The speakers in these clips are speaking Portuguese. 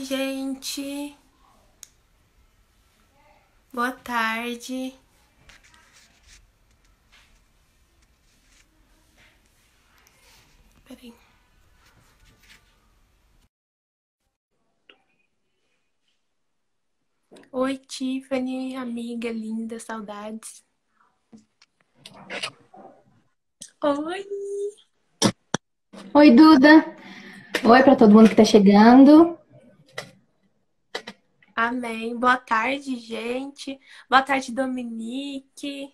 gente. Boa tarde. Peraí. Oi, Tiffany, amiga linda, saudades. Oi. Oi, Duda. Oi para todo mundo que tá chegando. Amém. Boa tarde, gente. Boa tarde, Dominique.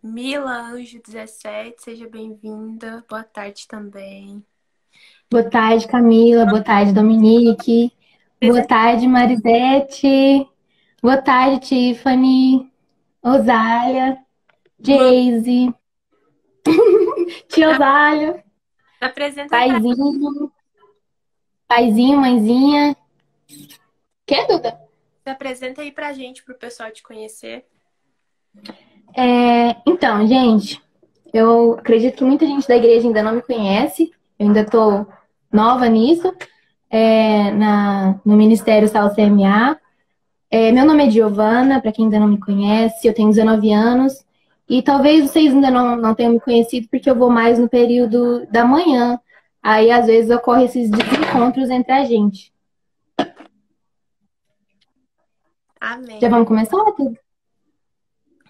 Mila Anjo 17, seja bem-vinda. Boa tarde também. Boa tarde, Camila. Boa tarde, Dominique. Boa tarde, Marisete. Boa tarde, Tiffany. Osália. Jayce. Tia Osália. Apresenta aí pra... Paizinho. Paizinho, mãezinha. Que, Duda? Se apresenta aí pra gente, pro pessoal te conhecer. Então, gente, eu acredito que muita gente da igreja ainda não me conhece. Eu ainda tô nova nisso, no Ministério Sal CMA. Meu nome é Giovana, para quem ainda não me conhece, eu tenho 19 anos. E talvez vocês ainda não tenham me conhecido porque eu vou mais no período da manhã. Aí, às vezes, ocorrem esses desencontros entre a gente. Já Amém. vamos começar, Duda?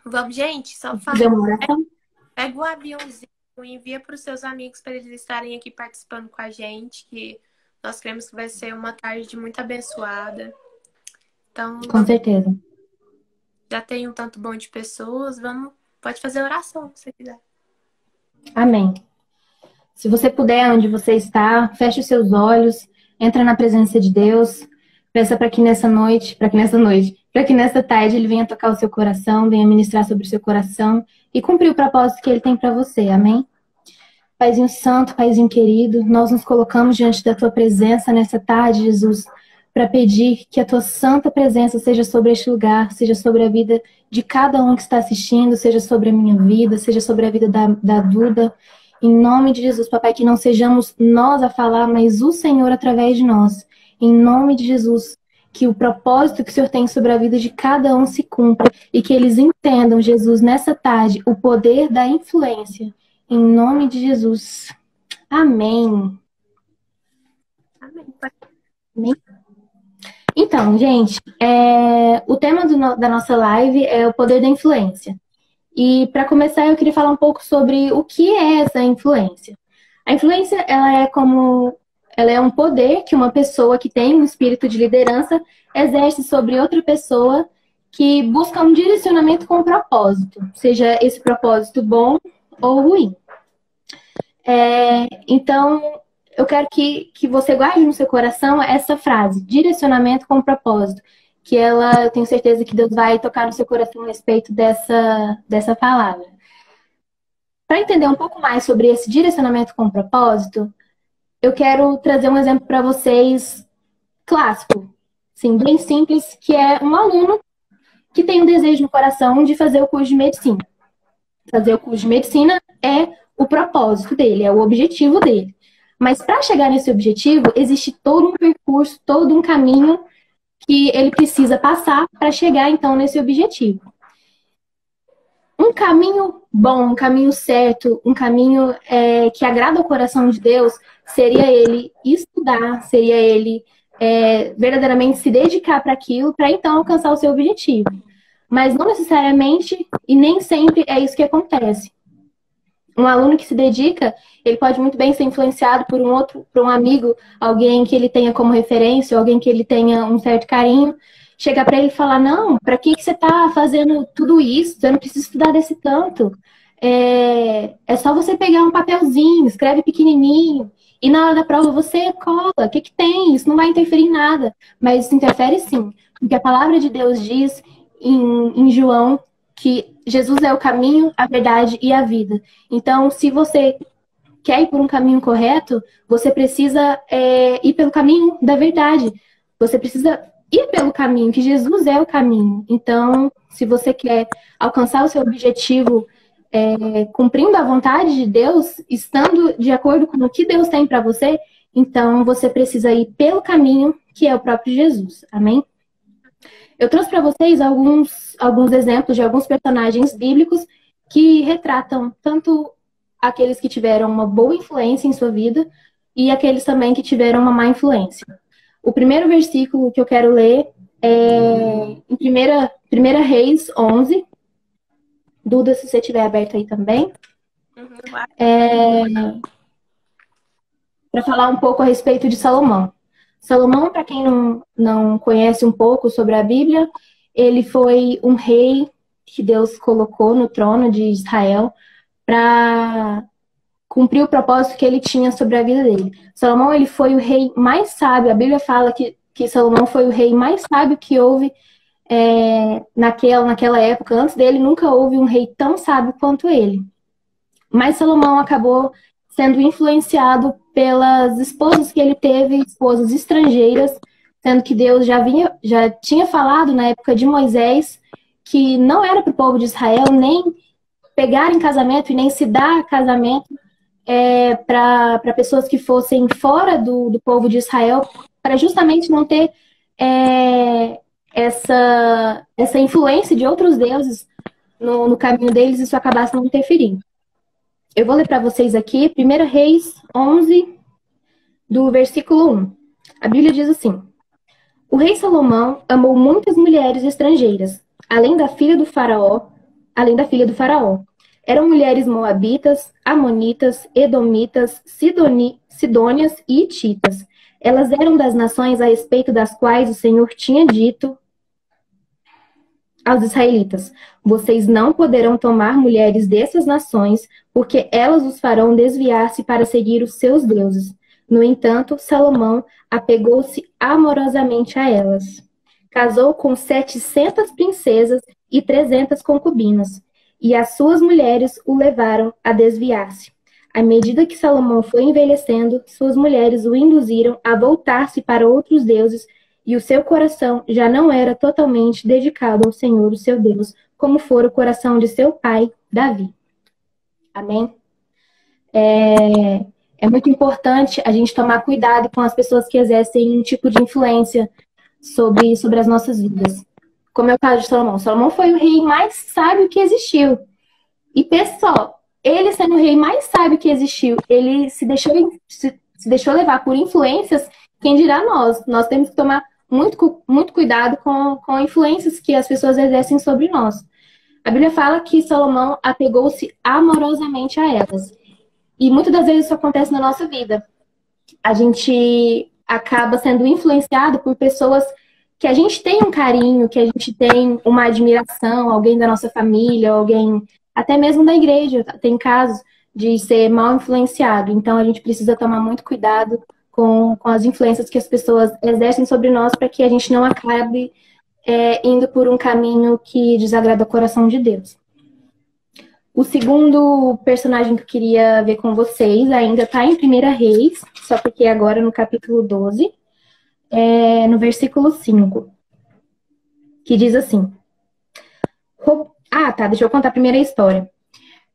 Vamos, gente, só fala. Fazer uma oração? Pega o aviãozinho e envia para os seus amigos para eles estarem aqui participando com a gente, que nós cremos que vai ser uma tarde muito abençoada. Então, Com certeza. já tem um tanto bom de pessoas, pode fazer oração se você quiser. Amém. Se você puder, onde você está, feche os seus olhos, entra na presença de Deus, peça para que nessa tarde ele venha tocar o seu coração, venha ministrar sobre o seu coração e cumprir o propósito que ele tem para você. Amém? Paizinho santo, Paizinho querido, nós nos colocamos diante da tua presença nessa tarde, Jesus, para pedir que a tua santa presença seja sobre este lugar, seja sobre a vida de cada um que está assistindo, seja sobre a minha vida, seja sobre a vida da Duda. Em nome de Jesus, papai, que não sejamos nós a falar, mas o Senhor através de nós. Em nome de Jesus, que o propósito que o Senhor tem sobre a vida de cada um se cumpra e que eles entendam, Jesus, nessa tarde, o poder da influência. Em nome de Jesus. Amém. Amém. Amém. Então, gente, o tema da nossa live é o poder da influência. E para começar, eu queria falar um pouco sobre o que é essa influência. A influência, ela é um poder que uma pessoa que tem um espírito de liderança exerce sobre outra pessoa que busca um direcionamento com um propósito, seja esse propósito bom ou ruim. Então, eu quero que você guarde no seu coração essa frase, direcionamento com propósito, que eu tenho certeza que Deus vai tocar no seu coração a respeito dessa palavra. Para entender um pouco mais sobre esse direcionamento com propósito, eu quero trazer um exemplo para vocês clássico, sim, bem simples, que é um aluno que tem um desejo no coração de fazer o curso de medicina. Fazer o curso de medicina é o propósito dele, é o objetivo dele. Mas para chegar nesse objetivo, existe todo um percurso, todo um caminho que ele precisa passar para chegar, então, nesse objetivo. Um caminho bom, um caminho certo, um caminho que agrada ao coração de Deus, seria ele estudar, seria ele verdadeiramente se dedicar para aquilo, para então alcançar o seu objetivo. Mas não necessariamente e nem sempre é isso que acontece. Um aluno que se dedica, ele pode muito bem ser influenciado por um amigo, alguém que ele tenha como referência, alguém que ele tenha um certo carinho, chegar para ele e falar, não, para que você está fazendo tudo isso? Você não precisa estudar desse tanto. É só você pegar um papelzinho, escreve pequenininho, e na hora da prova você cola. O que tem? Isso não vai interferir em nada. Mas isso interfere sim, porque a palavra de Deus diz em João que Jesus é o caminho, a verdade e a vida. Então, se você quer ir por um caminho correto, você precisa ir pelo caminho da verdade. Você precisa ir pelo caminho, que Jesus é o caminho. Então, se você quer alcançar o seu objetivo cumprindo a vontade de Deus, estando de acordo com o que Deus tem para você, Então, você precisa ir pelo caminho que é o próprio Jesus. Amém? Eu trouxe para vocês alguns exemplos de alguns personagens bíblicos que retratam tanto aqueles que tiveram uma boa influência em sua vida e aqueles também que tiveram uma má influência. O primeiro versículo que eu quero ler é em 1 Reis 11. Duda, se você estiver aberto aí também. Para falar um pouco a respeito de Salomão. Salomão, para quem não conhece um pouco sobre a Bíblia, ele foi um rei que Deus colocou no trono de Israel para cumprir o propósito que ele tinha sobre a vida dele. Salomão, ele foi o rei mais sábio. A Bíblia fala que Salomão foi o rei mais sábio que houve naquela época. Antes dele, nunca houve um rei tão sábio quanto ele. Mas Salomão acabou sendo influenciado pelas esposas que ele teve, esposas estrangeiras, sendo que Deus já tinha falado na época de Moisés que não era para o povo de Israel nem pegar em casamento e nem se dar casamento para pessoas que fossem fora do povo de Israel, para justamente não ter essa influência de outros deuses no caminho deles, isso acabasse não interferindo. Eu vou ler para vocês aqui, 1 Reis 11, do versículo 1. A Bíblia diz assim: O rei Salomão amou muitas mulheres estrangeiras, além da filha do faraó. Eram mulheres moabitas, amonitas, edomitas, sidônias e hititas. Elas eram das nações a respeito das quais o Senhor tinha dito aos israelitas: vocês não poderão tomar mulheres dessas nações, porque elas os farão desviar-se para seguir os seus deuses. No entanto, Salomão apegou-se amorosamente a elas. Casou com 700 princesas e 300 concubinas, e as suas mulheres o levaram a desviar-se. À medida que Salomão foi envelhecendo, suas mulheres o induziram a voltar-se para outros deuses, e o seu coração já não era totalmente dedicado ao Senhor, o seu Deus, como fora o coração de seu pai, Davi. Amém? É muito importante a gente tomar cuidado com as pessoas que exercem um tipo de influência sobre as nossas vidas. Como é o caso de Salomão. Salomão foi o rei mais sábio que existiu. E pessoal, ele sendo o rei mais sábio que existiu, ele se deixou levar por influências, quem dirá nós? Nós temos que tomar muito cuidado com influências que as pessoas exercem sobre nós. A Bíblia fala que Salomão apegou-se amorosamente a elas. E muitas das vezes isso acontece na nossa vida. A gente acaba sendo influenciado por pessoas que a gente tem um carinho, que a gente tem uma admiração, alguém da nossa família, alguém até mesmo da igreja. Tem casos de ser mal influenciado. Então a gente precisa tomar muito cuidado com as influências que as pessoas exercem sobre nós, para que a gente não acabe indo por um caminho que desagrada o coração de Deus. O segundo personagem que eu queria ver com vocês ainda está em 1 Reis, só porque agora no capítulo 12, no versículo 5, que diz assim... deixa eu contar a primeira história.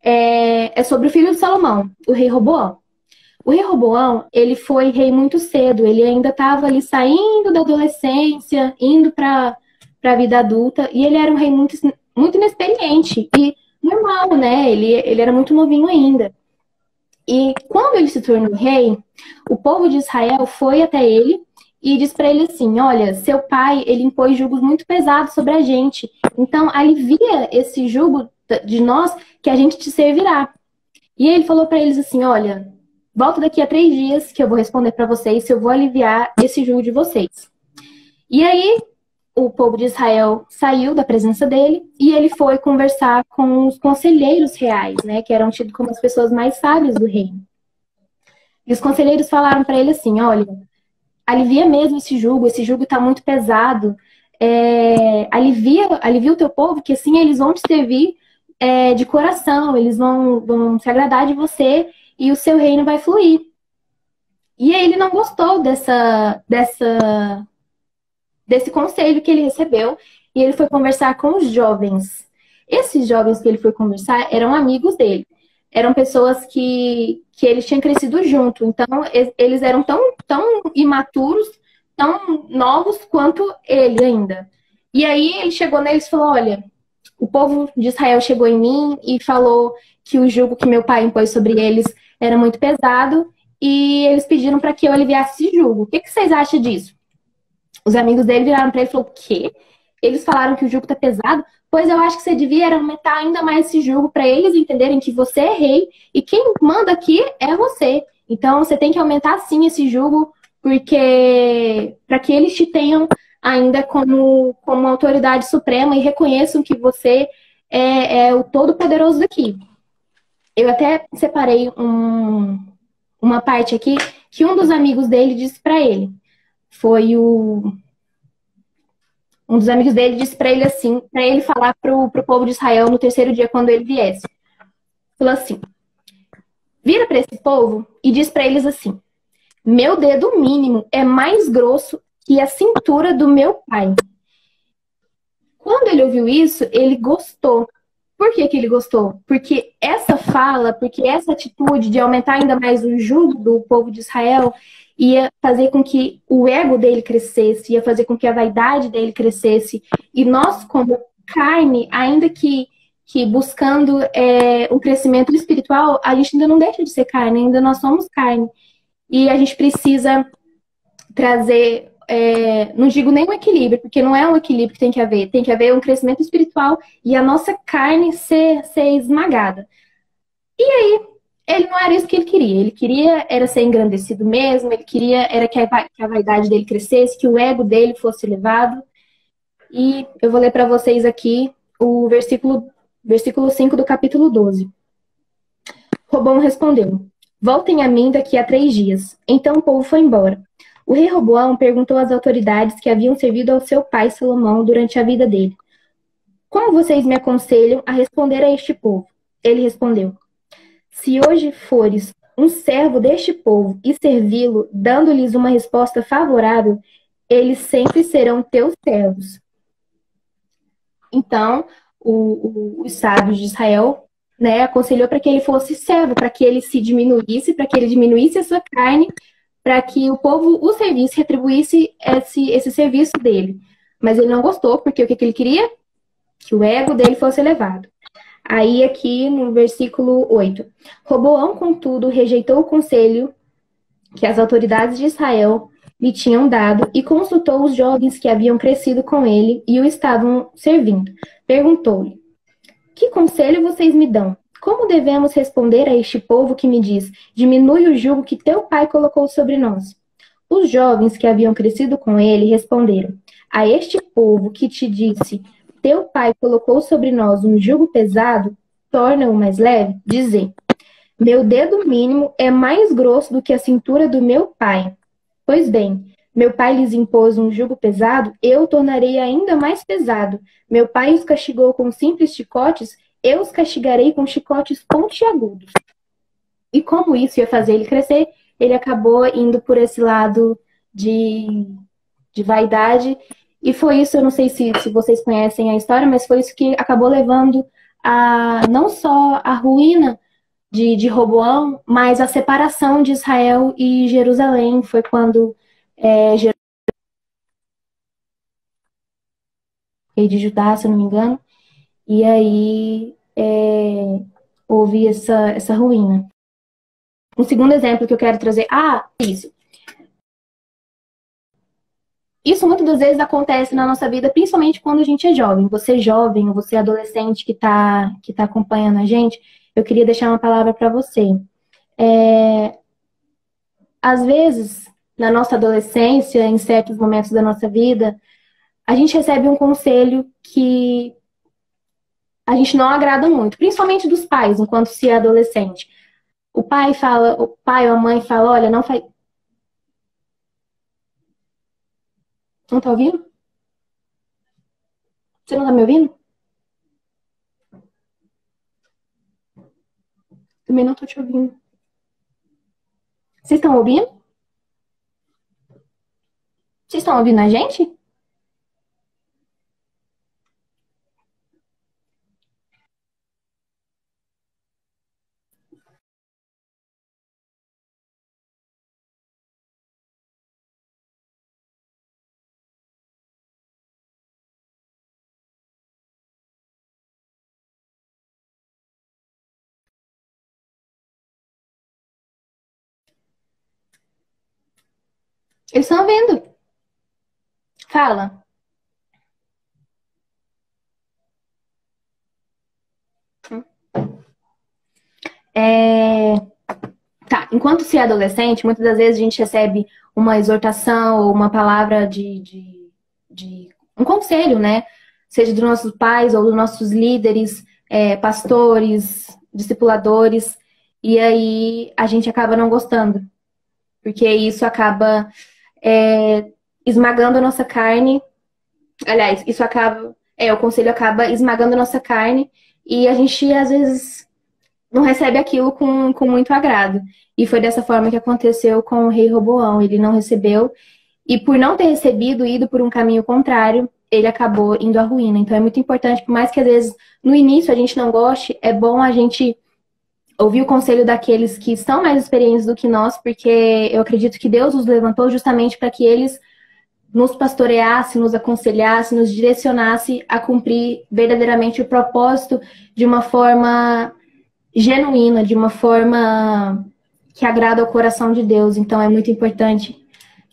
É sobre o filho de Salomão, o rei Roboão. O rei Roboão, ele foi rei muito cedo, ele ainda estava ali saindo da adolescência, indo para a vida adulta, e ele era um rei muito, muito inexperiente, e normal, né? Ele era muito novinho ainda. E quando ele se tornou rei, o povo de Israel foi até ele e disse para ele assim: olha, seu pai, ele impôs julgos muito pesados sobre a gente, então alivia esse jugo de nós que a gente te servirá. E ele falou para eles assim: olha, volta daqui a 3 dias que eu vou responder para vocês se eu vou aliviar esse jugo de vocês. E aí o povo de Israel saiu da presença dele e ele foi conversar com os conselheiros reais, né, que eram tidos como as pessoas mais sábias do reino. E os conselheiros falaram para ele assim: olha, alivia mesmo esse jugo está muito pesado, alivia o teu povo, que assim eles vão te servir de coração, eles vão se agradar de você e o seu reino vai fluir. E ele não gostou desse conselho que ele recebeu, e ele foi conversar com os jovens. Esses jovens que ele foi conversar eram amigos dele. eram pessoas que eles tinham crescido junto. Então, eles eram tão imaturos, tão novos quanto ele ainda. E aí ele chegou neles e falou: olha, o povo de Israel chegou em mim e falou que o jugo que meu pai impôs sobre eles era muito pesado e eles pediram para que eu aliviasse esse jugo. O que vocês acham disso? Os amigos dele viraram para ele e falaram: o quê? Eles falaram que o jugo tá pesado? Pois eu acho que você devia era aumentar ainda mais esse jugo para eles entenderem que você é rei e quem manda aqui é você. Então você tem que aumentar sim esse jugo, porque para que eles te tenham ainda como autoridade suprema e reconheçam que você é o todo-poderoso daqui. Eu até separei uma parte aqui que um dos amigos dele disse para ele. Foi um dos amigos dele disse para ele assim, para ele falar pro povo de Israel no terceiro dia quando ele viesse. Falou assim: vira para esse povo e diz para eles assim: meu dedo mínimo é mais grosso que a cintura do meu pai. Quando ele ouviu isso, ele gostou. Por que que ele gostou? Porque essa fala, porque essa atitude de aumentar ainda mais o jugo do povo de Israel ia fazer com que o ego dele crescesse, ia fazer com que a vaidade dele crescesse. E nós, como carne, ainda que buscando um crescimento espiritual, a gente ainda não deixa de ser carne, ainda nós somos carne. E a gente precisa trazer, não digo nem um equilíbrio, porque não é um equilíbrio que tem que haver um crescimento espiritual e a nossa carne ser esmagada. E aí, ele não era isso que ele queria era ser engrandecido mesmo, ele queria era que a vaidade dele crescesse, que o ego dele fosse elevado. E eu vou ler para vocês aqui o versículo 5 do capítulo 12. Robão respondeu: voltem a mim daqui a 3 dias. Então o povo foi embora. O rei Roboão perguntou às autoridades que haviam servido ao seu pai Salomão durante a vida dele: como vocês me aconselham a responder a este povo? Ele respondeu: se hoje fores um servo deste povo e servi-lo, dando-lhes uma resposta favorável, eles sempre serão teus servos. Então, os sábios de Israel, né, aconselhou para que ele fosse servo, para que ele se diminuísse, para que ele diminuísse a sua carne, para que o povo o servisse, retribuísse esse serviço dele. Mas ele não gostou, porque o que ele queria? Que o ego dele fosse elevado. Aí, aqui no versículo 8. Roboão, contudo, rejeitou o conselho que as autoridades de Israel lhe tinham dado e consultou os jovens que haviam crescido com ele e o estavam servindo. Perguntou-lhe: que conselho vocês me dão? Como devemos responder a este povo que me diz: diminui o jugo que teu pai colocou sobre nós? Os jovens que haviam crescido com ele responderam: a este povo que te disse: teu pai colocou sobre nós um jugo pesado, torna-o mais leve, dizer: meu dedo mínimo é mais grosso do que a cintura do meu pai. Pois bem, meu pai lhes impôs um jugo pesado, eu o tornarei ainda mais pesado. Meu pai os castigou com simples chicotes, eu os castigarei com chicotes pontiagudos. E como isso ia fazer ele crescer, ele acabou indo por esse lado de vaidade. E foi isso, eu não sei se vocês conhecem a história, mas foi isso que acabou levando a não só a ruína de Roboão, mas a separação de Israel e Jerusalém. Foi quando rei de Judá, se eu não me engano, e aí houve essa ruína. Um segundo exemplo que eu quero trazer. Isso. Isso muitas das vezes acontece na nossa vida, principalmente quando a gente é jovem. Você é jovem, ou você é adolescente que tá acompanhando a gente, eu queria deixar uma palavra para você. Às vezes, na nossa adolescência, em certos momentos da nossa vida, a gente recebe um conselho que a gente não agrada muito, principalmente dos pais, enquanto se é adolescente. O pai ou a mãe fala, olha, não faz. Não tá ouvindo? Você não tá me ouvindo? Também não tô te ouvindo. Vocês estão ouvindo? Vocês estão ouvindo a gente? Eles estão ouvindo. Fala. É... Tá, enquanto se é adolescente, muitas das vezes a gente recebe uma exortação ou uma palavra de um conselho, né? Seja dos nossos pais ou dos nossos líderes, pastores, discipuladores, e aí a gente acaba não gostando, porque isso acaba esmagando a nossa carne. Aliás, isso acaba, o conselho acaba esmagando a nossa carne e a gente às vezes não recebe aquilo com muito agrado. E foi dessa forma que aconteceu com o rei Roboão. Ele não recebeu, e por não ter recebido, ido por um caminho contrário, ele acabou indo à ruína. Então é muito importante, por mais que às vezes no início a gente não goste, é bom a gente ouvir o conselho daqueles que são mais experientes do que nós, porque eu acredito que Deus os levantou justamente para que eles nos pastoreasse, nos aconselhasse, nos direcionasse a cumprir verdadeiramente o propósito de uma forma genuína, de uma forma que agrada ao coração de Deus. Então é muito importante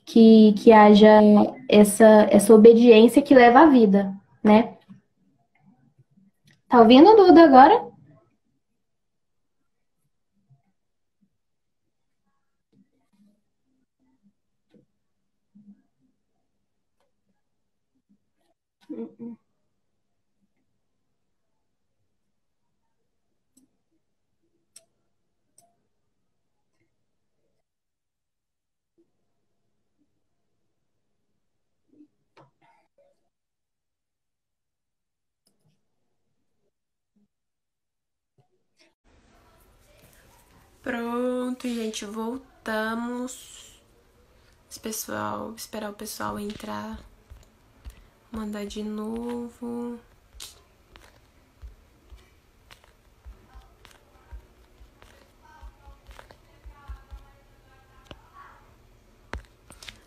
que haja essa obediência que leva à vida, né? Tá ouvindo, Duda, agora? Pronto, gente, voltamos. Esperar o pessoal entrar. Mandar de novo.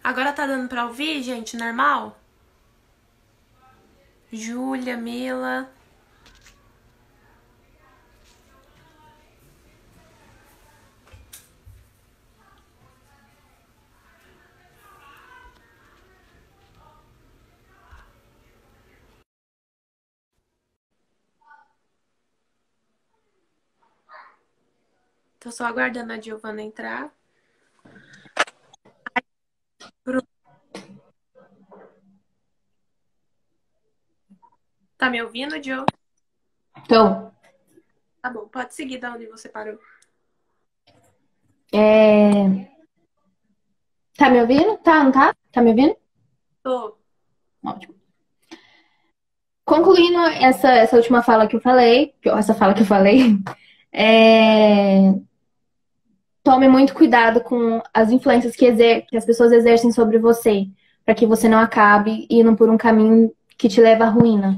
Agora tá dando pra ouvir, gente? Normal? Júlia, Mila. Tô só aguardando a Giovana entrar. Tá me ouvindo, Gio? Então, Tá bom, pode seguir da onde você parou. tá me ouvindo? Tá, não tá? Tá me ouvindo? Tô. Ótimo. Concluindo essa última fala que eu falei, essa fala que eu falei, é, tome muito cuidado com as influências que as pessoas exercem sobre você, para que você não acabe indo por um caminho que te leva à ruína.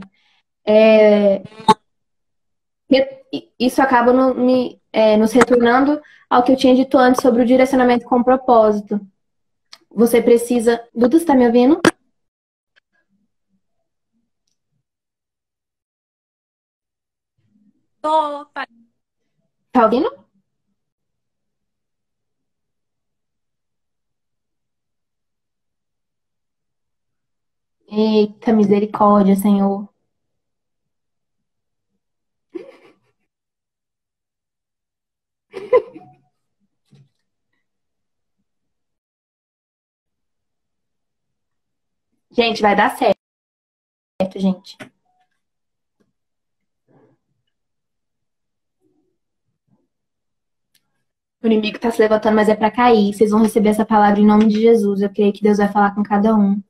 Isso acaba nos retornando ao que eu tinha dito antes sobre o direcionamento com propósito. Você precisa. Duda, você tá me ouvindo? Tô. Tá ouvindo? Eita, misericórdia, Senhor. Gente, vai dar certo, gente. O inimigo tá se levantando, mas é para cair. Vocês vão receber essa palavra em nome de Jesus. Eu creio que Deus vai falar com cada um.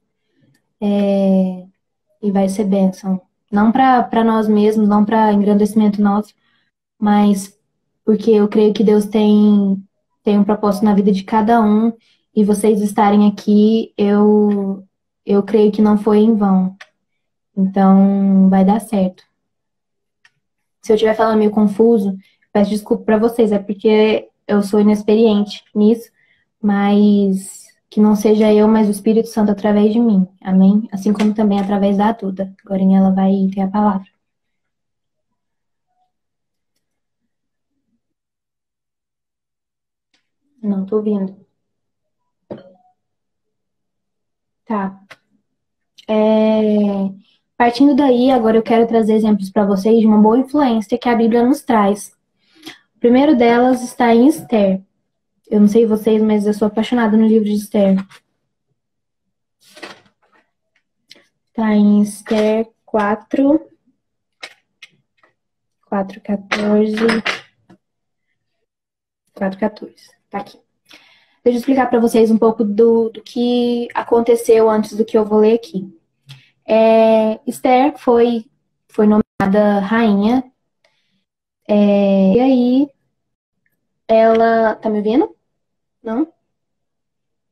E vai ser bênção. Não para nós mesmos, não para engrandecimento nosso, mas porque eu creio que Deus tem um propósito na vida de cada um. E vocês estarem aqui, eu creio que não foi em vão. Então, vai dar certo. Se eu estiver falando meio confuso, peço desculpa para vocês, é porque eu sou inexperiente nisso, mas que não seja eu, mas o Espírito Santo através de mim. Amém? Assim como também através da Duda. Agora ela vai ter a palavra. Não tô ouvindo. Tá. Partindo daí, agora eu quero trazer exemplos para vocês de uma boa influência que a Bíblia nos traz. O primeiro delas está em Esther. Eu não sei vocês, mas eu sou apaixonada no livro de Esther. Está em Esther 4:14. Tá aqui. Deixa eu explicar para vocês um pouco do que aconteceu antes do que eu vou ler aqui. Esther foi nomeada rainha. E aí, ela... Tá me ouvindo? Não?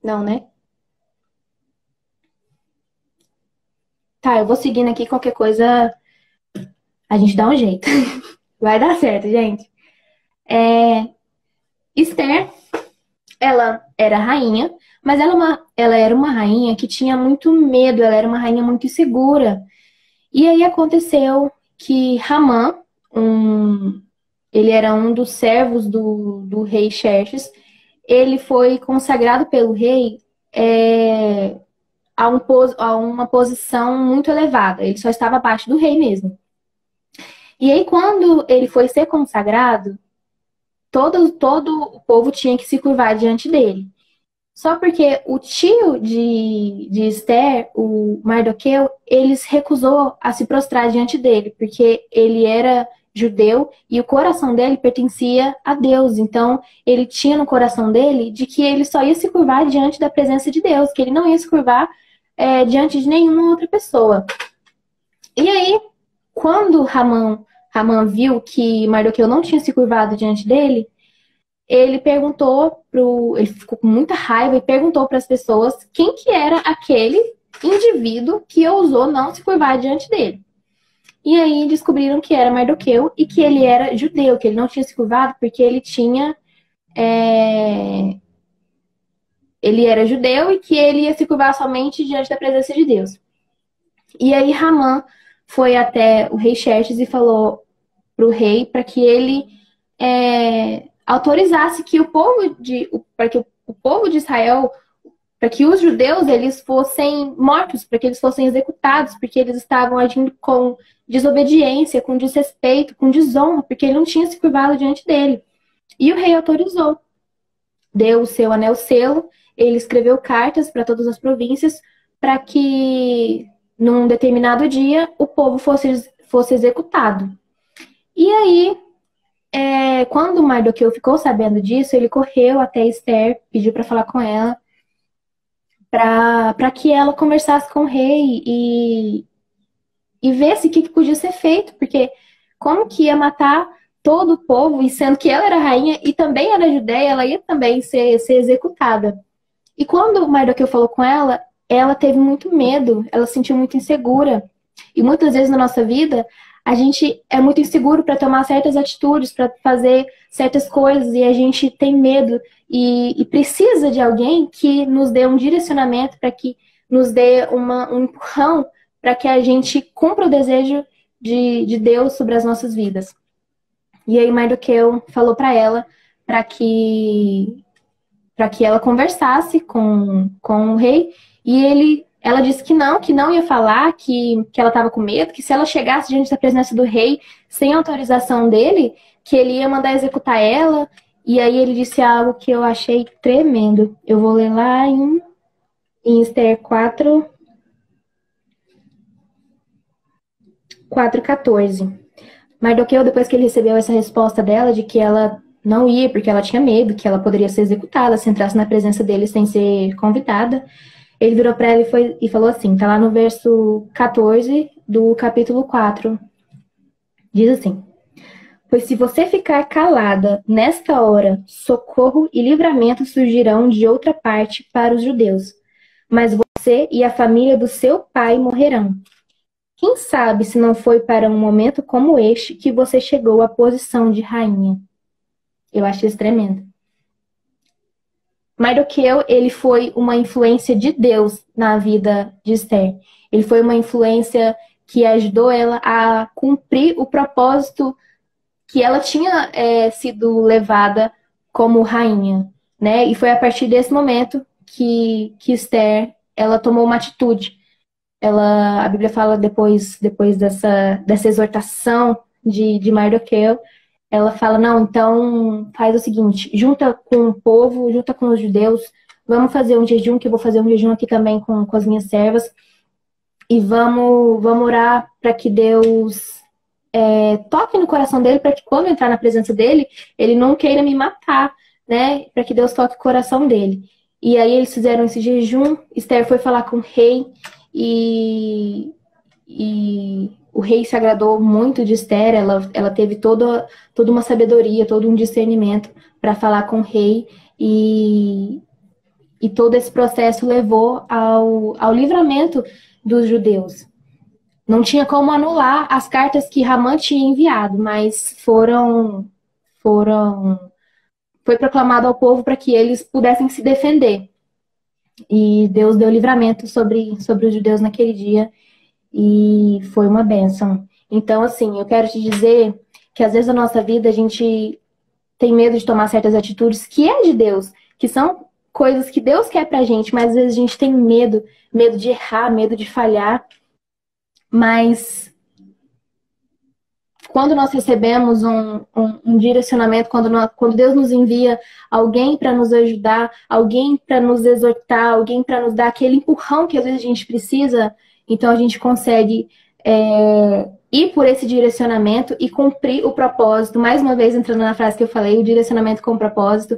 Não, né? Tá, eu vou seguindo aqui, qualquer coisa a gente dá um jeito. Vai dar certo, gente. Esther, ela era rainha, mas ela era uma rainha que tinha muito medo, ela era uma rainha muito insegura. E aí aconteceu que Ramã, ele era um dos servos do rei Xerxes, ele foi consagrado pelo rei a uma posição muito elevada. Ele só estava abaixo do rei mesmo. E aí, quando ele foi ser consagrado, todo o povo tinha que se curvar diante dele. Só porque o tio de Esther, o Mardoqueu, ele recusou a se prostrar diante dele, porque ele era judeu e o coração dele pertencia a Deus. Então, ele tinha no coração dele de que ele só ia se curvar diante da presença de Deus, que ele não ia se curvar diante de nenhuma outra pessoa. E aí, quando Ramã viu que Mardoqueu não tinha se curvado diante dele, ele ficou com muita raiva e perguntou para as pessoas quem que era aquele indivíduo que ousou não se curvar diante dele. E aí descobriram que era Mardoqueu e que ele era judeu, que ele não tinha se curvado porque ele era judeu e que ele ia se curvar somente diante da presença de Deus. E aí Ramã foi até o rei Xerxes e falou para o rei para que ele autorizasse que para que o povo de Israel, para que os judeus eles fossem mortos, para que eles fossem executados, porque eles estavam agindo com desobediência, com desrespeito, com desonra, porque ele não tinha se curvado diante dele. E o rei autorizou. Deu o seu anel selo, ele escreveu cartas para todas as províncias para que num determinado dia o povo fosse executado. E aí, quando Mardoqueu ficou sabendo disso, ele correu até Esther, pediu para falar com ela, para que ela conversasse com o rei e vesse o que podia ser feito, porque como que ia matar todo o povo, e sendo que ela era rainha e também era judeia, ela ia também ser executada. E quando Mardoqueu falou com ela, ela teve muito medo, ela se sentiu muito insegura. E muitas vezes na nossa vida, a gente é muito inseguro para tomar certas atitudes, para fazer certas coisas, e a gente tem medo e precisa de alguém que nos dê um direcionamento, para que nos dê um empurrão, para que a gente cumpra o desejo de Deus sobre as nossas vidas. E aí Mardoqueu falou para ela para que ela conversasse com o rei, e ela disse que não ia falar, que ela estava com medo, que se ela chegasse diante da presença do rei sem autorização dele, que ele ia mandar executar ela. E aí ele disse algo que eu achei tremendo. Eu vou ler lá em Esther 4:14. Mardoqueu, depois que ele recebeu essa resposta dela de que ela não ia porque ela tinha medo, que ela poderia ser executada se entrasse na presença dele sem ser convidada, ele virou para ela e falou assim, tá lá no verso 14 do capítulo 4. Diz assim: pois se você ficar calada nesta hora, socorro e livramento surgirão de outra parte para os judeus, mas você e a família do seu pai morrerão. Quem sabe se não foi para um momento como este que você chegou à posição de rainha? Eu acho isso tremendo. Mardoqueu, ele foi uma influência de Deus na vida de Esther. Ele foi uma influência que ajudou ela a cumprir o propósito que ela tinha sido levada como rainha, né? E foi a partir desse momento que Esther ela tomou uma atitude. A Bíblia fala depois dessa exortação de Mardoqueu, ela fala, não, então faz o seguinte, junta com o povo, junta com os judeus, vamos fazer um jejum, que eu vou fazer um jejum aqui também com as minhas servas, e vamos orar para que Deus toque no coração dele, para que quando eu entrar na presença dele, ele não queira me matar, né? Para que Deus toque o coração dele. E aí eles fizeram esse jejum, Esther foi falar com o rei, e o rei se agradou muito de Esther, ela teve toda uma sabedoria, todo um discernimento para falar com o rei, e todo esse processo levou ao livramento dos judeus. Não tinha como anular as cartas que Ramã tinha enviado, mas foi proclamado ao povo para que eles pudessem se defender. E Deus deu livramento sobre os judeus naquele dia, e foi uma bênção. Então, assim, eu quero te dizer que às vezes na nossa vida a gente tem medo de tomar certas atitudes que é de Deus, que são coisas que Deus quer pra gente, mas às vezes a gente tem medo de errar, medo de falhar. Mas quando nós recebemos um direcionamento, quando Deus nos envia alguém para nos ajudar, alguém para nos exortar, alguém para nos dar aquele empurrão que às vezes a gente precisa, então a gente consegue ir por esse direcionamento e cumprir o propósito. Mais uma vez, entrando na frase que eu falei, o direcionamento com o propósito.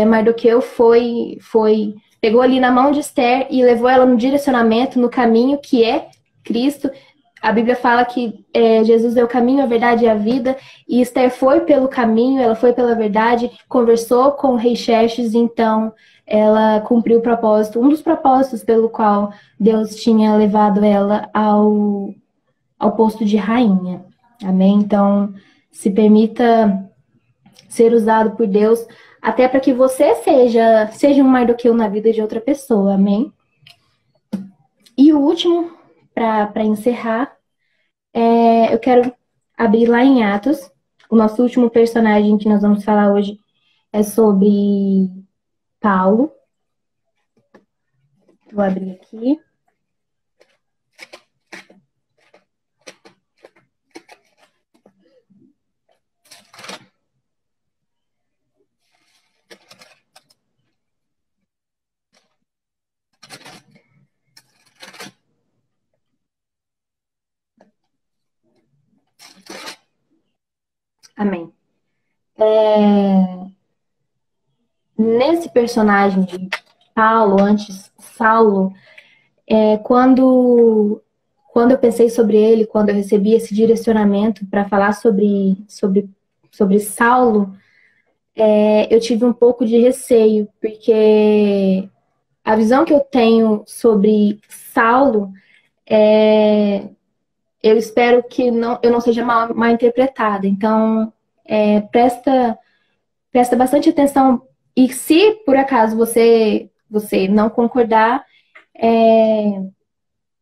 Mardoqueu pegou ali na mão de Esther e levou ela no direcionamento, no caminho que é Cristo. A Bíblia fala que Jesus é o caminho, a verdade e a vida, e Esther foi pelo caminho, ela foi pela verdade, conversou com o rei Xerxes, então ela cumpriu o propósito, um dos propósitos pelo qual Deus tinha levado ela ao posto de rainha. Amém? Então, se permita ser usado por Deus, até para que você seja um Mardoqueu na vida de outra pessoa. Amém? E o último, para encerrar, eu quero abrir lá em Atos. O nosso último personagem que nós vamos falar hoje é sobre Paulo. Vou abrir aqui. Amém. Nesse personagem de Paulo, antes Saulo, quando eu pensei sobre ele, quando eu recebi esse direcionamento para falar sobre Saulo, eu tive um pouco de receio, porque a visão que eu tenho sobre Saulo, eu espero que eu não seja mal interpretada. Então, presta bastante atenção. E se por acaso você não concordar,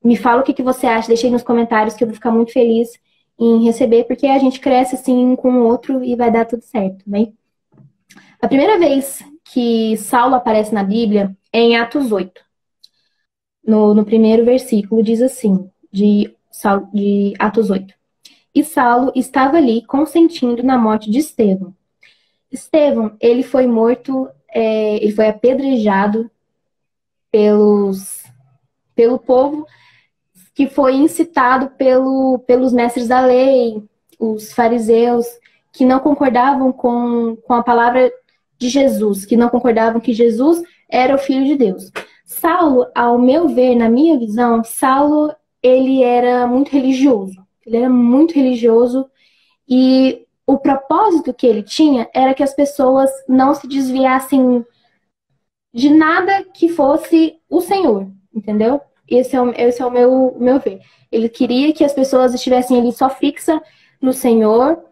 me fala o que você acha, deixa aí nos comentários que eu vou ficar muito feliz em receber, porque a gente cresce assim um com o outro e vai dar tudo certo, né? A primeira vez que Saulo aparece na Bíblia é em Atos 8. No primeiro versículo diz assim, de Atos 8. E Saulo estava ali consentindo na morte de Estevão. Estevão, ele foi morto, ele foi apedrejado pelo povo, que foi incitado pelos mestres da lei, os fariseus, que não concordavam com a palavra de Jesus, que não concordavam que Jesus era o Filho de Deus. Saulo, ao meu ver, na minha visão, Saulo, ele era muito religioso. Ele era muito religioso, e o propósito que ele tinha era que as pessoas não se desviassem de nada que fosse o Senhor, entendeu? Esse é o meu ver. Ele queria que as pessoas estivessem ali só fixa no Senhor,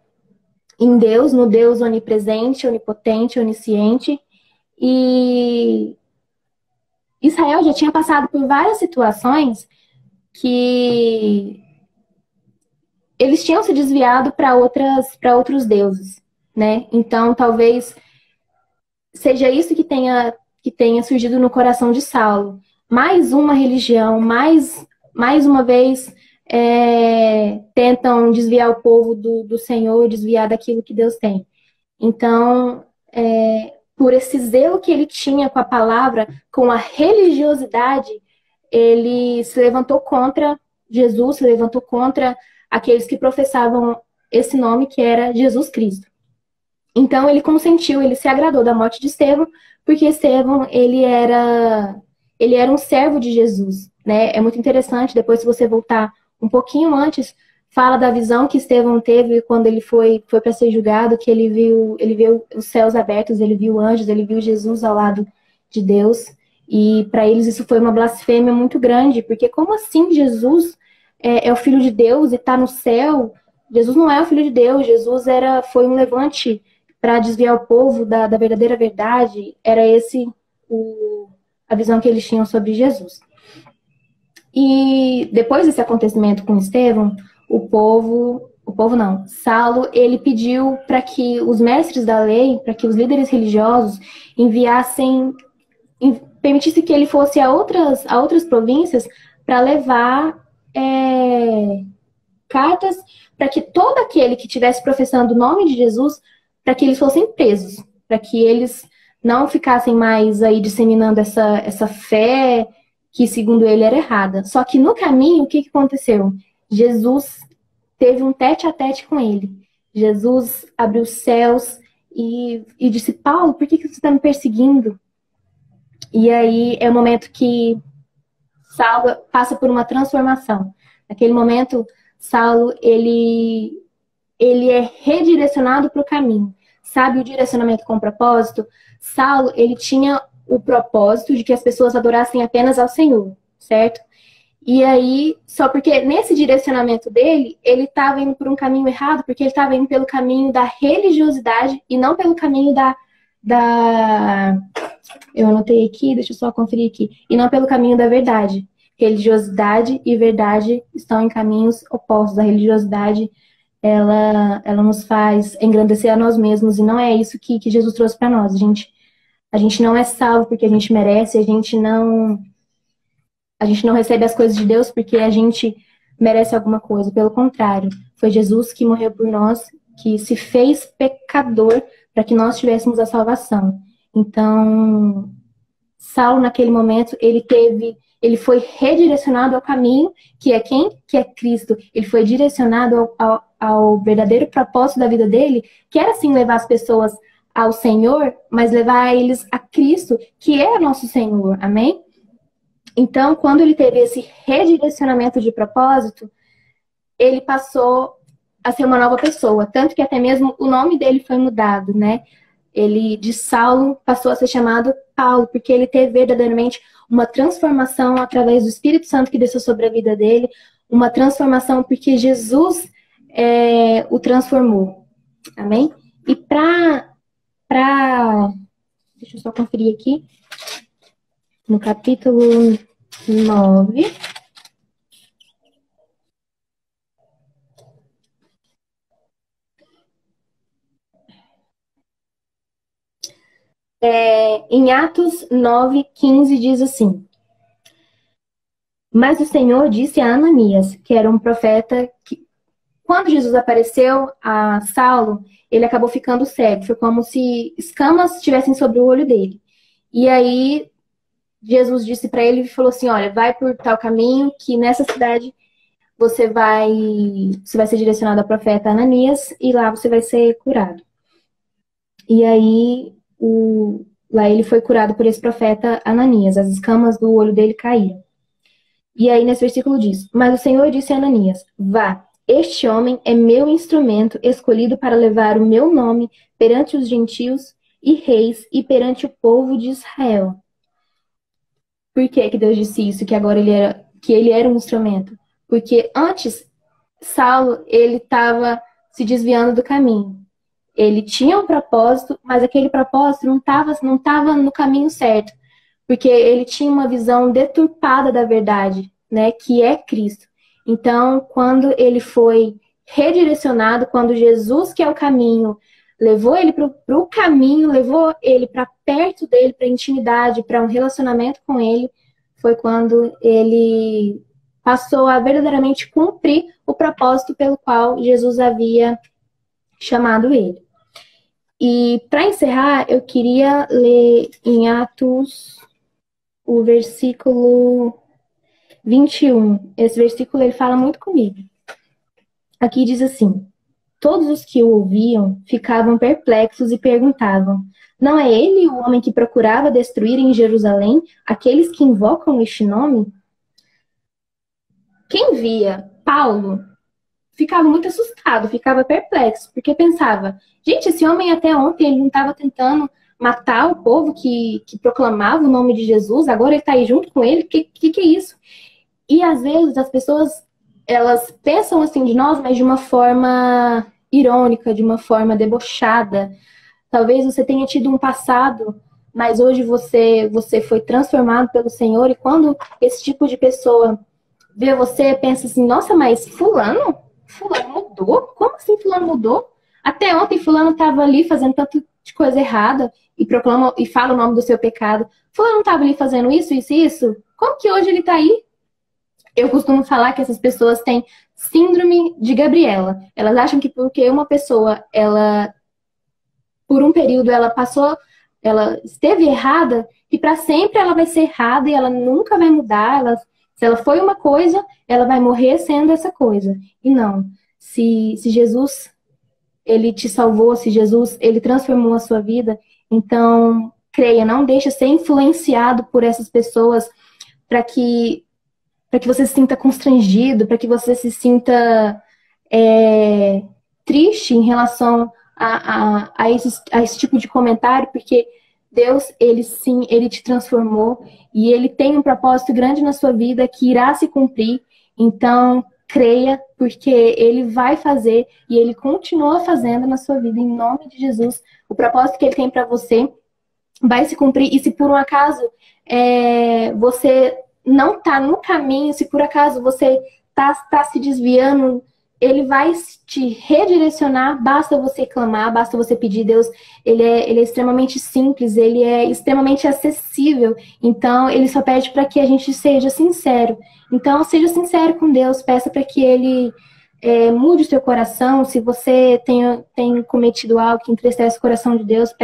em Deus, no Deus onipresente, onipotente, onisciente. E Israel já tinha passado por várias situações que eles tinham se desviado para outros deuses, né? Então, talvez seja isso que tenha surgido no coração de Saulo. mais uma religião, mais uma vez tentam desviar o povo do Senhor, desviar daquilo que Deus tem. Então, por esse zelo que ele tinha com a palavra, com a religiosidade, ele se levantou contra Jesus, se levantou contra aqueles que professavam esse nome que era Jesus Cristo. Então ele consentiu, ele se agradou da morte de Estevão, porque Estevão, ele era um servo de Jesus, né? É muito interessante, depois se você voltar um pouquinho antes, fala da visão que Estevão teve quando ele foi para ser julgado, que ele viu os céus abertos, ele viu anjos, ele viu Jesus ao lado de Deus, e para eles isso foi uma blasfêmia muito grande, porque como assim Jesus é o Filho de Deus e está no céu? Jesus não é o Filho de Deus, Jesus foi um levante para desviar o povo da verdadeira verdade. Era esse a visão que eles tinham sobre Jesus. E depois desse acontecimento com Estevão, Saulo, ele pediu para que os mestres da lei, para que os líderes religiosos permitisse que ele fosse a outras províncias para levar cartas para que todo aquele que estivesse professando o nome de Jesus, para que eles fossem presos, para que eles não ficassem mais aí disseminando essa fé que, segundo ele, era errada. Só que no caminho, o que aconteceu? Jesus teve um tete-a-tete com ele. Jesus abriu os céus e disse, Paulo, por que você está me perseguindo? E aí é o momento que Saulo passa por uma transformação. Naquele momento, Saulo, ele é redirecionado para o caminho. Sabe o direcionamento com propósito? Saulo, ele tinha o propósito de que as pessoas adorassem apenas ao Senhor, certo? E aí, só porque nesse direcionamento dele, ele estava indo por um caminho errado, porque ele estava indo pelo caminho da religiosidade e não pelo caminho eu anotei aqui, deixa eu só conferir aqui. E não pelo caminho da verdade. Religiosidade e verdade estão em caminhos opostos. A religiosidade, ela nos faz engrandecer a nós mesmos, e não é isso que Jesus trouxe para nós. A gente não é salvo porque a gente merece, a gente não recebe as coisas de Deus porque a gente merece alguma coisa. Pelo contrário, foi Jesus que morreu por nós, que se fez pecador para que nós tivéssemos a salvação. Então, Saulo, naquele momento, ele foi redirecionado ao caminho, que é quem? Que é Cristo. Ele foi direcionado ao verdadeiro propósito da vida dele, que era, sim, levar as pessoas ao Senhor, mas levar eles a Cristo, que é nosso Senhor. Amém? Então, quando ele teve esse redirecionamento de propósito, ele passou a ser uma nova pessoa. Tanto que até mesmo o nome dele foi mudado, né? Ele, de Saulo, passou a ser chamado Paulo, porque ele teve verdadeiramente uma transformação através do Espírito Santo que desceu sobre a vida dele, uma transformação porque Jesus o transformou. Amém? E deixa eu só conferir aqui, no capítulo 9... em Atos 9:15 diz assim: mas o Senhor disse a Ananias, que era um profeta, que quando Jesus apareceu a Saulo, ele acabou ficando cego. Foi como se escamas estivessem sobre o olho dele. E aí Jesus disse para ele e falou assim: olha, vai por tal caminho, que nessa cidade você vai ser direcionado ao profeta Ananias, e lá você vai ser curado. E aí lá ele foi curado por esse profeta Ananias. As escamas do olho dele caíram. E aí nesse versículo diz: mas o Senhor disse a Ananias: vá, este homem é meu instrumento escolhido para levar o meu nome perante os gentios e reis e perante o povo de Israel. Por que Deus disse isso? Que agora ele era um instrumento? Porque antes, Saulo, ele estava se desviando do caminho. Ele tinha um propósito, mas aquele propósito não estava no caminho certo. Porque ele tinha uma visão deturpada da verdade, né? Que é Cristo. Então, quando ele foi redirecionado, quando Jesus, que é o caminho, levou ele para o caminho, levou ele para perto dele, para intimidade, para um relacionamento com ele, foi quando ele passou a verdadeiramente cumprir o propósito pelo qual Jesus havia chamado ele. E para encerrar, eu queria ler em Atos o versículo 21. Esse versículo ele fala muito comigo. Aqui diz assim: todos os que o ouviam ficavam perplexos e perguntavam: não é ele o homem que procurava destruir em Jerusalém aqueles que invocam este nome? Quem via Paulo ficava muito assustado, ficava perplexo, porque pensava: gente, esse homem até ontem ele não estava tentando matar o povo que proclamava o nome de Jesus, agora ele está aí junto com ele, que é isso? E às vezes as pessoas, elas pensam assim de nós, mas de uma forma irônica, de uma forma debochada. Talvez você tenha tido um passado, mas hoje você foi transformado pelo Senhor, e quando esse tipo de pessoa vê você, pensa assim: nossa, mas fulano mudou? Como assim fulano mudou? Até ontem fulano estava ali fazendo tanto de coisa errada e proclama e fala o nome do seu pecado. Fulano estava ali fazendo isso, isso e isso. Como que hoje ele está aí? Eu costumo falar que essas pessoas têm síndrome de Gabriela. Elas acham que porque uma pessoa, ela, por um período, ela esteve errada, e para sempre ela vai ser errada e ela nunca vai mudar. Se ela foi uma coisa, ela vai morrer sendo essa coisa. E não. Se Jesus, ele te salvou, se Jesus, ele transformou a sua vida, então, creia, não deixe ser influenciado por essas pessoas para que você se sinta constrangido, para que você se sinta triste em relação a esse tipo de comentário, porque Deus, ele sim, ele te transformou e ele tem um propósito grande na sua vida que irá se cumprir. Então, creia, porque ele vai fazer e ele continua fazendo na sua vida, em nome de Jesus. O propósito que ele tem para você vai se cumprir. E se por um acaso você não está no caminho, se por acaso você tá se desviando, ele vai te redirecionar. Basta você clamar, basta você pedir. Deus, ele é extremamente simples, ele é extremamente acessível. Então, ele só pede para que a gente seja sincero. Então, seja sincero com Deus, peça para que ele mude o seu coração. Se você tem cometido algo que entristece o coração de Deus,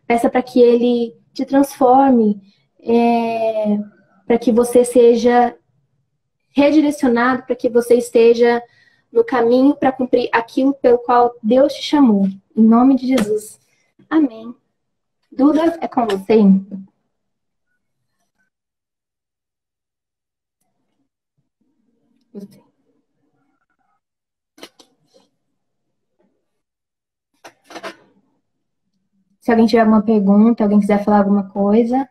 peça para que ele te transforme, para que você seja redirecionado, para que você esteja no caminho para cumprir aquilo pelo qual Deus te chamou. Em nome de Jesus. Amém. Duda, é com você. Se alguém tiver alguma pergunta, alguém quiser falar alguma coisa.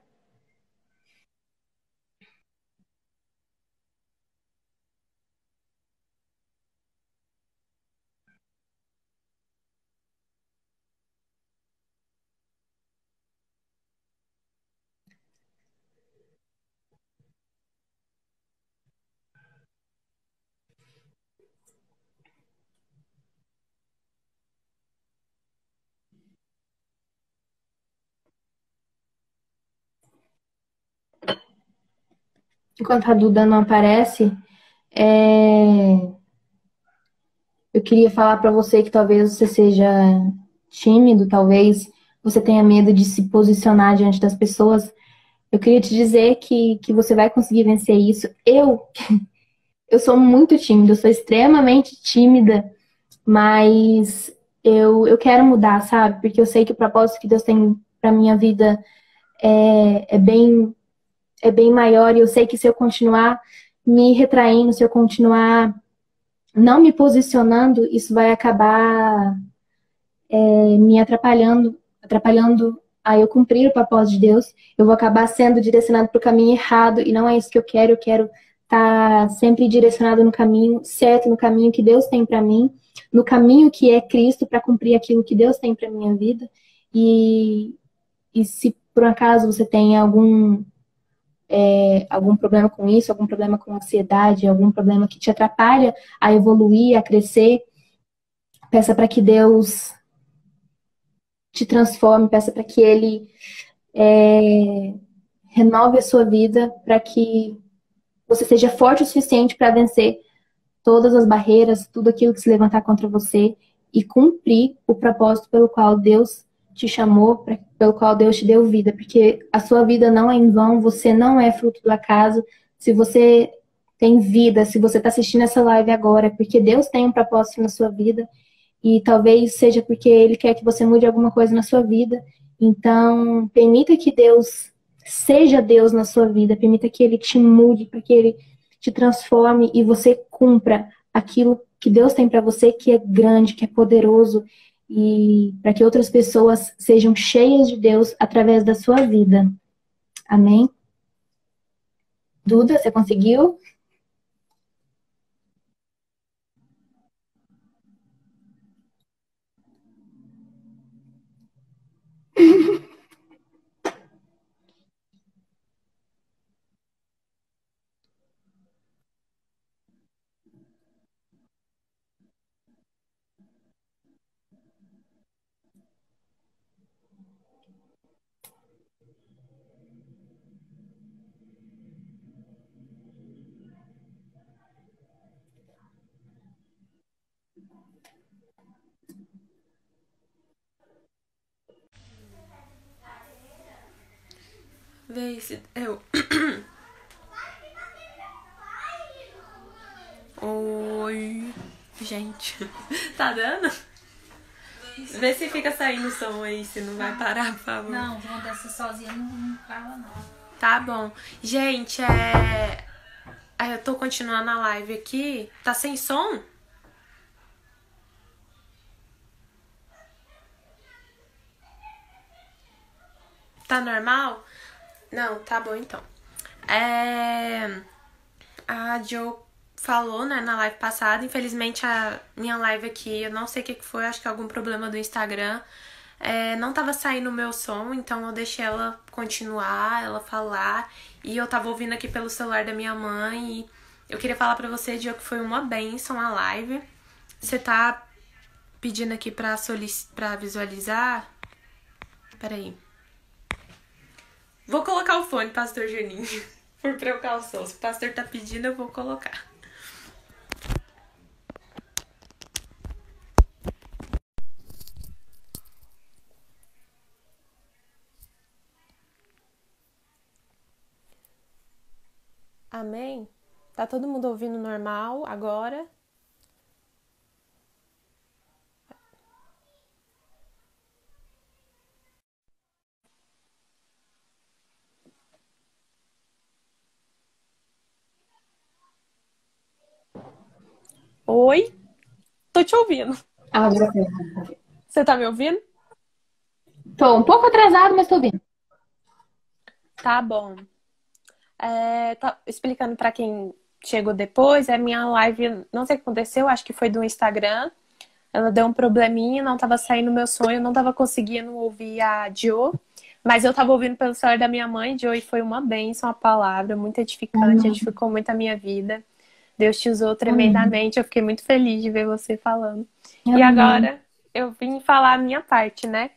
Enquanto a Duda não aparece, eu queria falar para você que talvez você seja tímido, talvez você tenha medo de se posicionar diante das pessoas. Eu queria te dizer que você vai conseguir vencer isso. Eu sou muito tímida, eu sou extremamente tímida, mas eu quero mudar, sabe? Porque eu sei que o propósito que Deus tem para minha vida é bem maior, e eu sei que se eu continuar me retraindo, se eu continuar não me posicionando, isso vai acabar me atrapalhando a eu cumprir o propósito de Deus. Eu vou acabar sendo direcionado para o caminho errado, e não é isso que eu quero. Eu quero estar sempre direcionado no caminho certo, no caminho que Deus tem para mim, no caminho que é Cristo, para cumprir aquilo que Deus tem para minha vida. E, e se por um acaso você tem algum problema com isso, algum problema com ansiedade, algum problema que te atrapalha a evoluir, a crescer, peça para que Deus te transforme, peça para que Ele renove a sua vida para que você seja forte o suficiente para vencer todas as barreiras, tudo aquilo que se levantar contra você e cumprir o propósito pelo qual Deus te chamou, pelo qual Deus te deu vida, porque a sua vida não é em vão, você não é fruto do acaso. Se você tem vida, se você está assistindo essa live agora, é porque Deus tem um propósito na sua vida e talvez seja porque Ele quer que você mude alguma coisa na sua vida. Então, permita que Deus seja Deus na sua vida, permita que Ele te mude, para que Ele te transforme e você cumpra aquilo que Deus tem para você, que é grande, que é poderoso, e para que outras pessoas sejam cheias de Deus através da sua vida. Amém? Duda, você conseguiu? Vê se eu. Oi. Gente. Tá dando? Vê se fica saindo som aí, se não vai parar, por favor. Não, vou dessa sozinha não trava não. Tá bom. Gente, eu tô continuando a live aqui. Tá sem som? Tá normal? Não, tá bom então. A Jo falou, né, na live passada. Infelizmente, a minha live aqui, eu não sei o que foi, acho que é algum problema do Instagram. Não tava saindo o meu som, então eu deixei ela continuar, ela falar. E eu tava ouvindo aqui pelo celular da minha mãe. E eu queria falar pra você, Jo, que foi uma bênção a live. Você tá pedindo aqui pra visualizar? Peraí. Vou colocar o fone, pastor Juninho. Por precaução. Se o pastor tá pedindo, eu vou colocar. Amém? Tá todo mundo ouvindo normal agora? Oi? Tô te ouvindo. Agora Você tá me ouvindo? tô um pouco atrasado, mas tô bem. Tá bom. Tá explicando pra quem chegou depois, é minha live, não sei o que aconteceu, acho que foi do Instagram. Ela deu um probleminha, não tava saindo o meu som, eu não tava conseguindo ouvir a Jo, mas eu tava ouvindo pelo celular da minha mãe, Jo, e foi uma bênção a palavra, muito edificante, edificou muito a minha vida. Deus te usou tremendamente, eu fiquei muito feliz de ver você falando. E agora, eu vim falar a minha parte, né?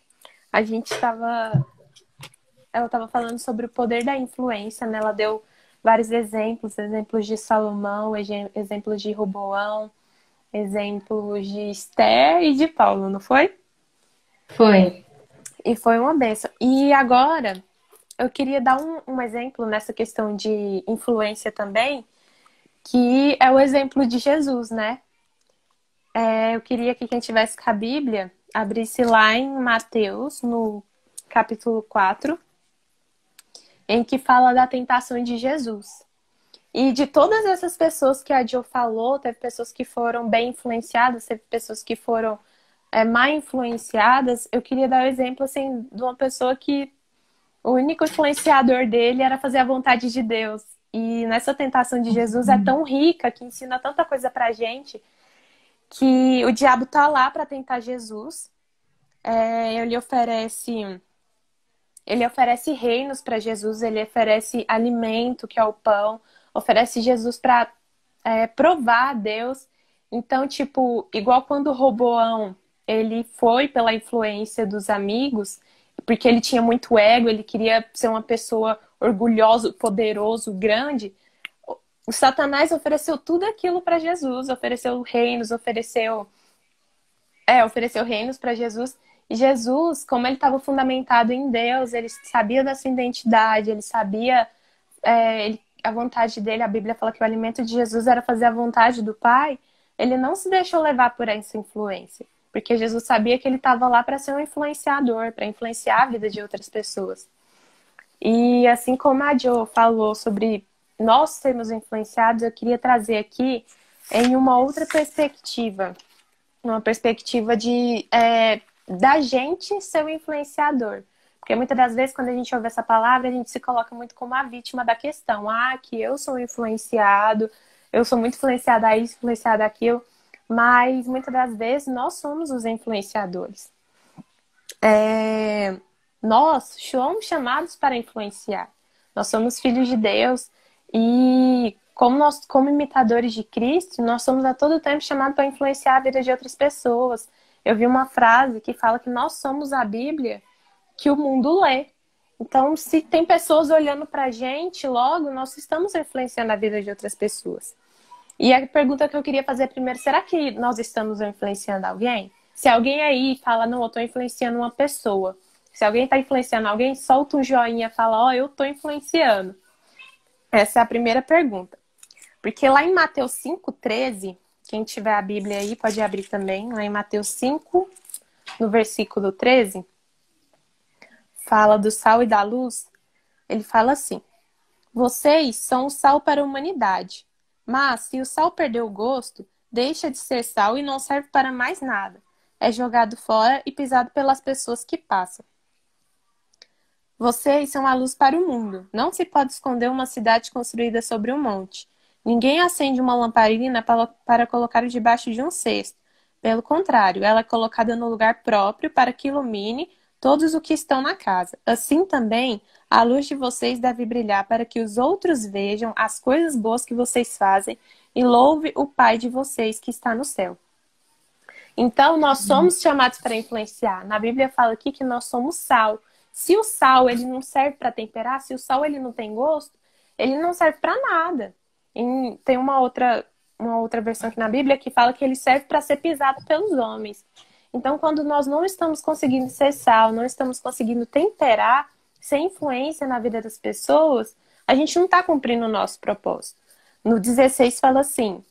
Ela tava falando sobre o poder da influência, né? Ela deu vários exemplos de Salomão, exemplos de Roboão, exemplos de Esther e de Paulo, não foi? Foi. E foi uma benção. E agora, eu queria dar um exemplo nessa questão de influência também, que é o exemplo de Jesus, né? Eu queria que quem tivesse com a Bíblia abrisse lá em Mateus, no capítulo 4, em que fala da tentação de Jesus. E de todas essas pessoas que a Jo falou, teve pessoas que foram bem influenciadas, teve pessoas que foram mal influenciadas. Eu queria dar o exemplo assim, de uma pessoa que o único influenciador dele era fazer a vontade de Deus. E nessa tentação de Jesus é tão rica, que ensina tanta coisa pra gente, que o diabo tá lá para tentar Jesus. Ele oferece reinos para Jesus, ele oferece alimento, que é o pão, oferece Jesus para provar a Deus. Então, tipo, igual quando Roboão, ele foi pela influência dos amigos, porque ele tinha muito ego, ele queria ser uma pessoa orgulhoso, poderoso, grande, o Satanás ofereceu tudo aquilo para Jesus, ofereceu reinos, ofereceu reinos para Jesus. E Jesus, como ele estava fundamentado em Deus, ele sabia da sua identidade, ele sabia a vontade dele. A Bíblia fala que o alimento de Jesus era fazer a vontade do Pai. Ele não se deixou levar por essa influência, porque Jesus sabia que ele estava lá para ser um influenciador, para influenciar a vida de outras pessoas. E assim como a Jo falou sobre nós sermos influenciados, eu queria trazer aqui em uma outra perspectiva, uma perspectiva da gente ser o influenciador. Porque muitas das vezes, quando a gente ouve essa palavra, a gente se coloca muito como a vítima da questão. Que eu sou influenciado, eu sou muito influenciada a isso, influenciada aquilo. Mas muitas das vezes nós somos os influenciadores. Nós somos chamados para influenciar. Nós somos filhos de Deus e como imitadores de Cristo, nós somos a todo tempo chamados para influenciar a vida de outras pessoas. Eu vi uma frase que fala que nós somos a Bíblia que o mundo lê. Então, se tem pessoas olhando para a gente, logo nós estamos influenciando a vida de outras pessoas. E a pergunta que eu queria fazer primeiro, será que nós estamos influenciando alguém? Se alguém aí fala, não, eu estou influenciando uma pessoa. Se alguém está influenciando alguém, solta um joinha e fala, eu estou influenciando. Essa é a primeira pergunta. Porque lá em Mateus 5,13, quem tiver a Bíblia aí pode abrir também, lá em Mateus 5, no versículo 13, fala do sal e da luz. Ele fala assim: vocês são o sal para a humanidade, mas se o sal perder o gosto, deixa de ser sal e não serve para mais nada. É jogado fora e pisado pelas pessoas que passam. Vocês são a luz para o mundo. Não se pode esconder uma cidade construída sobre um monte. Ninguém acende uma lamparina para colocar debaixo de um cesto. Pelo contrário, ela é colocada no lugar próprio para que ilumine todos os que estão na casa. Assim também, a luz de vocês deve brilhar para que os outros vejam as coisas boas que vocês fazem e louve o Pai de vocês que está no céu. Então, nós somos chamados para influenciar. Na Bíblia fala aqui que nós somos sal. Se o sal ele não serve para temperar, se o sal ele não tem gosto, ele não serve para nada. Tem uma outra versão aqui na Bíblia que fala que ele serve para ser pisado pelos homens. Então, quando nós não estamos conseguindo ser sal, não estamos conseguindo temperar, ser influência na vida das pessoas, a gente não está cumprindo o nosso propósito. No 16 fala assim: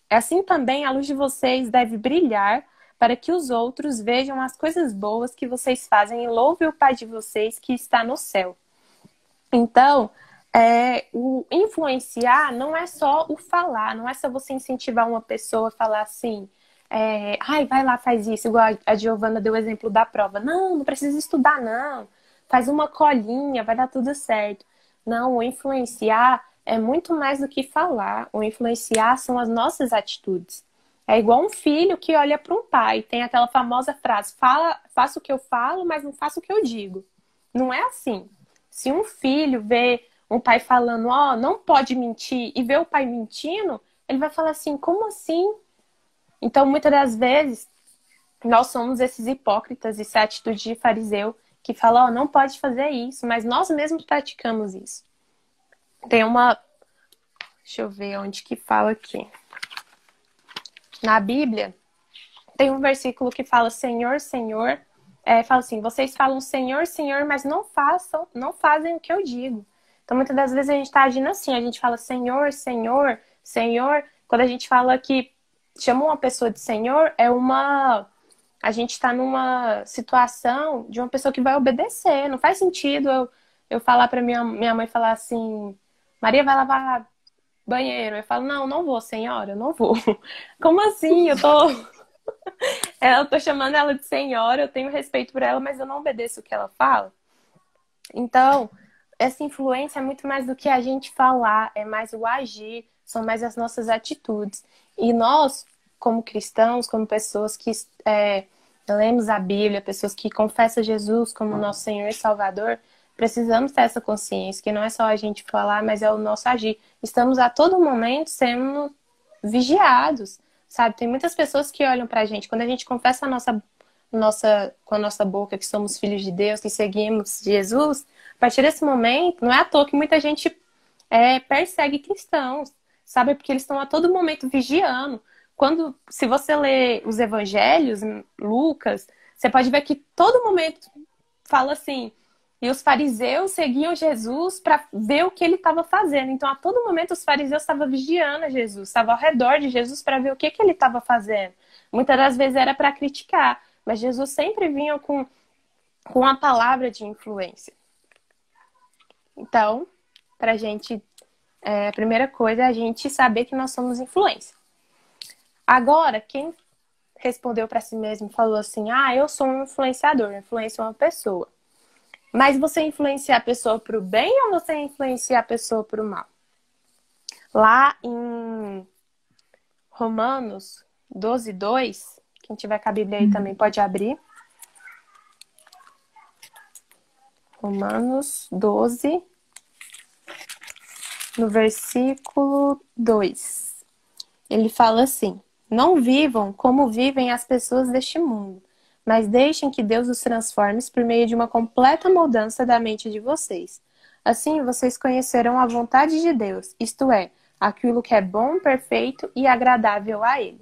assim também a luz de vocês deve brilhar para que os outros vejam as coisas boas que vocês fazem e louve o Pai de vocês que está no céu. Então, o influenciar não é só o falar, não é só você incentivar uma pessoa a falar assim, vai lá, faz isso, igual a Giovana deu o exemplo da prova. Não precisa estudar, não. Faz uma colinha, vai dar tudo certo. Não, o influenciar é muito mais do que falar. O influenciar são as nossas atitudes. É igual um filho que olha para um pai. Tem aquela famosa frase, faça o que eu falo, mas não faça o que eu digo. Não é assim. Se um filho vê um pai falando, não pode mentir, e vê o pai mentindo, ele vai falar assim, como assim? Então, muitas das vezes, nós somos esses hipócritas, essa atitude de fariseu, que fala, não pode fazer isso, mas nós mesmos praticamos isso. Tem uma... Deixa eu ver onde que fala aqui. Na Bíblia, tem um versículo que fala Senhor, Senhor. Fala assim, vocês falam Senhor, Senhor, mas não fazem o que eu digo. Então, muitas das vezes a gente está agindo assim, a gente fala Senhor, Senhor, Senhor. Quando a gente fala que chama uma pessoa de Senhor, a gente está numa situação de uma pessoa que vai obedecer. Não faz sentido eu falar para minha mãe falar assim, Maria vai lavar banheiro. Eu falo, não vou, senhora, eu não vou. Como assim? Eu tô chamando ela de senhora, eu tenho respeito por ela, mas eu não obedeço o que ela fala. Então, essa influência é muito mais do que a gente falar, é mais o agir, são mais as nossas atitudes. E nós, como cristãos, como pessoas que lemos a Bíblia, pessoas que confessam Jesus como nosso Senhor e Salvador, precisamos ter essa consciência, que não é só a gente falar, mas é o nosso agir. Estamos a todo momento sendo vigiados, sabe? Tem muitas pessoas que olham pra gente. Quando a gente confessa com a nossa boca que somos filhos de Deus, que seguimos Jesus, a partir desse momento, não é à toa que muita gente persegue cristãos, sabe? Porque eles estão a todo momento vigiando. Se você lê os evangelhos, Lucas, você pode ver que todo momento fala assim, e os fariseus seguiam Jesus para ver o que ele estava fazendo. Então, a todo momento, os fariseus estavam vigiando Jesus, estavam ao redor de Jesus para ver o que ele estava fazendo. Muitas das vezes era para criticar, mas Jesus sempre vinha com a palavra de influência. Então, pra gente, a primeira coisa é a gente saber que nós somos influência. Agora, quem respondeu para si mesmo e falou assim, eu sou um influenciador, influencia uma pessoa. Mas você influencia a pessoa para o bem ou você influencia a pessoa para o mal? Lá em Romanos 12:2, quem tiver com a Bíblia aí também pode abrir. Romanos 12, no versículo 2. Ele fala assim: não vivam como vivem as pessoas deste mundo, mas deixem que Deus os transforme por meio de uma completa mudança da mente de vocês. Assim, vocês conhecerão a vontade de Deus, isto é, aquilo que é bom, perfeito e agradável a Ele.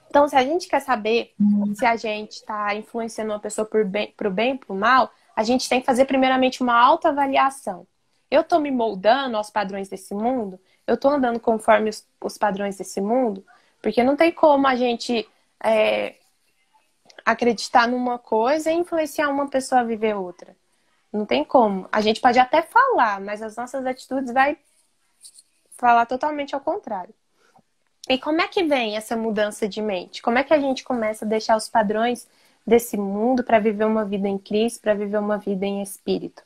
Então, se a gente quer saber se a gente está influenciando uma pessoa para o bem ou para o mal, a gente tem que fazer primeiramente uma autoavaliação. Eu estou me moldando aos padrões desse mundo? Eu estou andando conforme os padrões desse mundo? Porque não tem como a gente acreditar numa coisa e influenciar uma pessoa a viver outra. Não tem como. A gente pode até falar, mas as nossas atitudes vai falar totalmente ao contrário. E como é que vem essa mudança de mente? Como é que a gente começa a deixar os padrões desse mundo para viver uma vida em Cristo, para viver uma vida em espírito?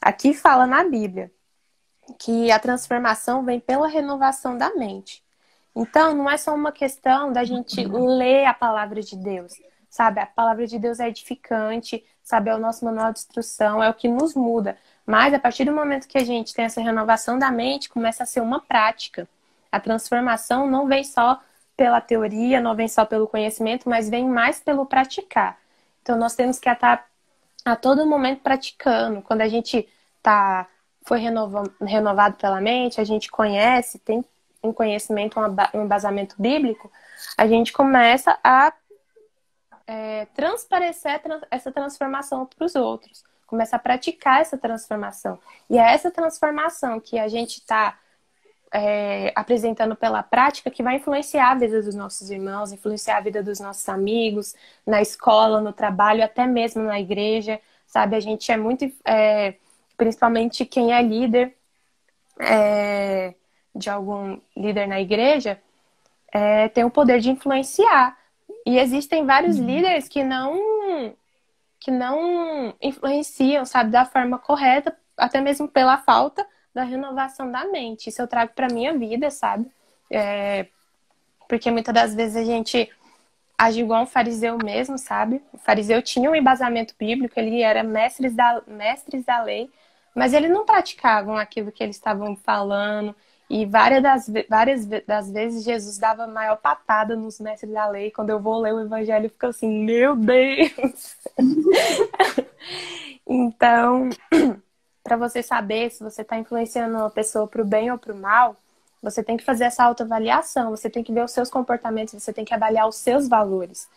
Aqui fala na Bíblia que a transformação vem pela renovação da mente. Então, não é só uma questão da gente ler a palavra de Deus, sabe? A palavra de Deus é edificante, sabe? É o nosso manual de instrução, é o que nos muda. Mas, a partir do momento que a gente tem essa renovação da mente, começa a ser uma prática. A transformação não vem só pela teoria, não vem só pelo conhecimento, mas vem mais pelo praticar. Então, nós temos que estar a todo momento praticando. Quando a gente foi renovado pela mente, a gente conhece, tem um conhecimento, um embasamento bíblico, a gente começa a transparecer essa transformação para os outros. Começa a praticar essa transformação. E é essa transformação que a gente está apresentando pela prática que vai influenciar a vida dos nossos irmãos, influenciar a vida dos nossos amigos, na escola, no trabalho, até mesmo na igreja, sabe? A gente é muito, principalmente quem é líder de algum líder na igreja, tem o poder de influenciar. E existem vários líderes que não influenciam, sabe, da forma correta, até mesmo pela falta da renovação da mente. Isso eu trago pra minha vida, sabe? Porque muitas das vezes a gente age igual um fariseu mesmo, sabe? O fariseu tinha um embasamento bíblico, ele era mestres da lei, mas eles não praticavam aquilo que eles estavam falando. E várias das vezes Jesus dava maior patada nos mestres da lei. Quando eu vou ler o evangelho, fica assim, meu Deus! Então, para você saber se você está influenciando uma pessoa para o bem ou para o mal, você tem que fazer essa autoavaliação, você tem que ver os seus comportamentos, você tem que avaliar os seus valores.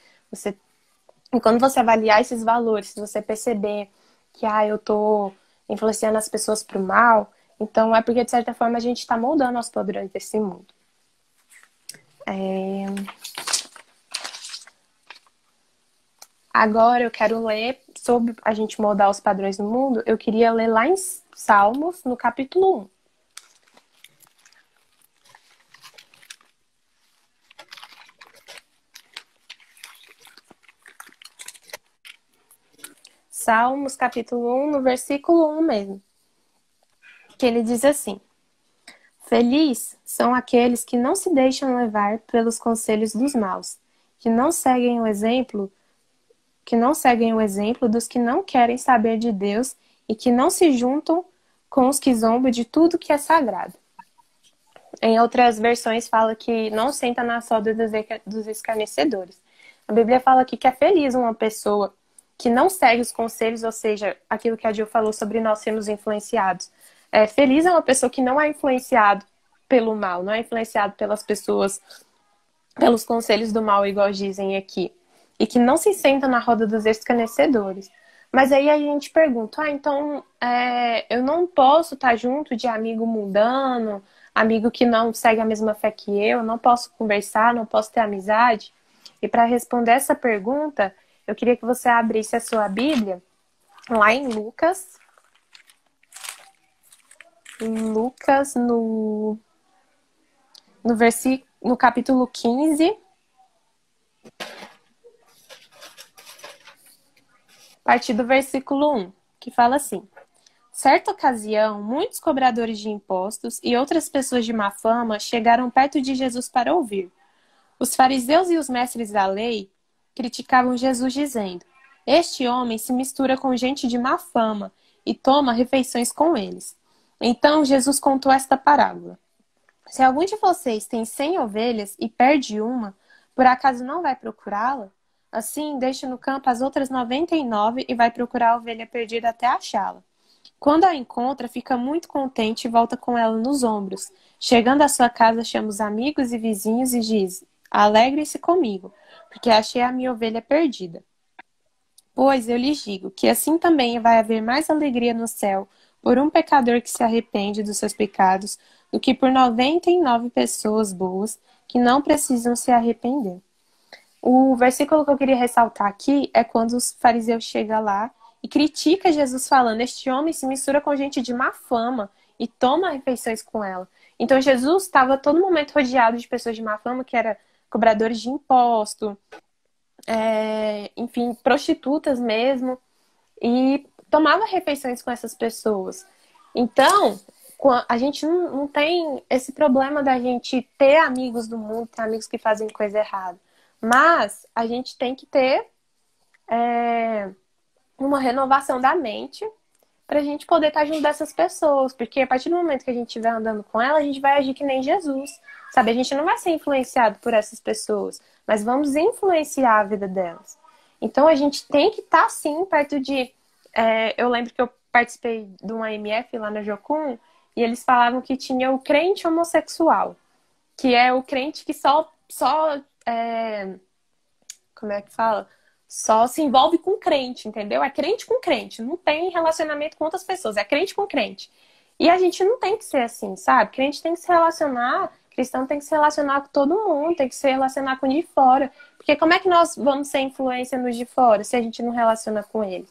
E quando você avaliar esses valores, se você perceber que eu tô influenciando as pessoas para o mal, então é porque, de certa forma, a gente está moldando os padrões desse mundo. Agora eu quero ler sobre a gente moldar os padrões do mundo. Eu queria ler lá em Salmos, no capítulo 1. Salmos, capítulo 1, no versículo 1 mesmo. Que ele diz assim: Feliz são aqueles que não se deixam levar pelos conselhos dos maus, que não seguem o exemplo dos que não querem saber de Deus e que não se juntam com os que zombam de tudo que é sagrado. Em outras versões fala que não senta na soda dos escarnecedores. A Bíblia fala aqui que é feliz uma pessoa que não segue os conselhos, ou seja, aquilo que a Jill falou sobre nós sermos influenciados. Feliz é uma pessoa que não é influenciado pelo mal, não é influenciado pelas pessoas, pelos conselhos do mal, igual dizem aqui. E que não se senta na roda dos escarnecedores. Mas aí a gente pergunta, então eu não posso estar junto de amigo mundano, amigo que não segue a mesma fé que eu, não posso conversar, não posso ter amizade? E para responder essa pergunta, eu queria que você abrisse a sua Bíblia lá em Lucas. Em Lucas, no capítulo 15, a partir do versículo 1, que fala assim: certa ocasião, muitos cobradores de impostos e outras pessoas de má fama chegaram perto de Jesus para ouvir. Os fariseus e os mestres da lei criticavam Jesus, dizendo: este homem se mistura com gente de má fama e toma refeições com eles. Então Jesus contou esta parábola: se algum de vocês tem 100 ovelhas e perde uma, por acaso não vai procurá-la? Assim, deixa no campo as outras 99 e vai procurar a ovelha perdida até achá-la. Quando a encontra, fica muito contente e volta com ela nos ombros. Chegando à sua casa, chama os amigos e vizinhos e diz: alegrem-se comigo, porque achei a minha ovelha perdida. Pois eu lhes digo que assim também vai haver mais alegria no céu por um pecador que se arrepende dos seus pecados do que por 99 pessoas boas que não precisam se arrepender. O versículo que eu queria ressaltar aqui é quando os fariseus chegam lá e critica Jesus falando: este homem se mistura com gente de má fama e toma refeições com ela. Então Jesus estava a todo momento rodeado de pessoas de má fama, que eram cobradores de imposto, enfim, prostitutas mesmo, e tomava refeições com essas pessoas. Então, a gente não tem esse problema da gente ter amigos do mundo, ter amigos que fazem coisa errada. Mas a gente tem que ter uma renovação da mente para a gente poder estar junto dessas pessoas. Porque a partir do momento que a gente estiver andando com ela, a gente vai agir que nem Jesus. Sabe? A gente não vai ser influenciado por essas pessoas, mas vamos influenciar a vida delas. Então a gente tem que estar, sim, perto de... eu lembro que eu participei de uma AMF lá na Jocum, e eles falavam que tinha o crente homossexual, que é o crente que só como é que fala? Só se envolve com crente, entendeu? É crente com crente, não tem relacionamento com outras pessoas, é crente com crente. E a gente não tem que ser assim, sabe? Crente tem que se relacionar, cristão tem que se relacionar com todo mundo, tem que se relacionar com o de fora. Porque como é que nós vamos ser influência nos de fora se a gente não relaciona com eles?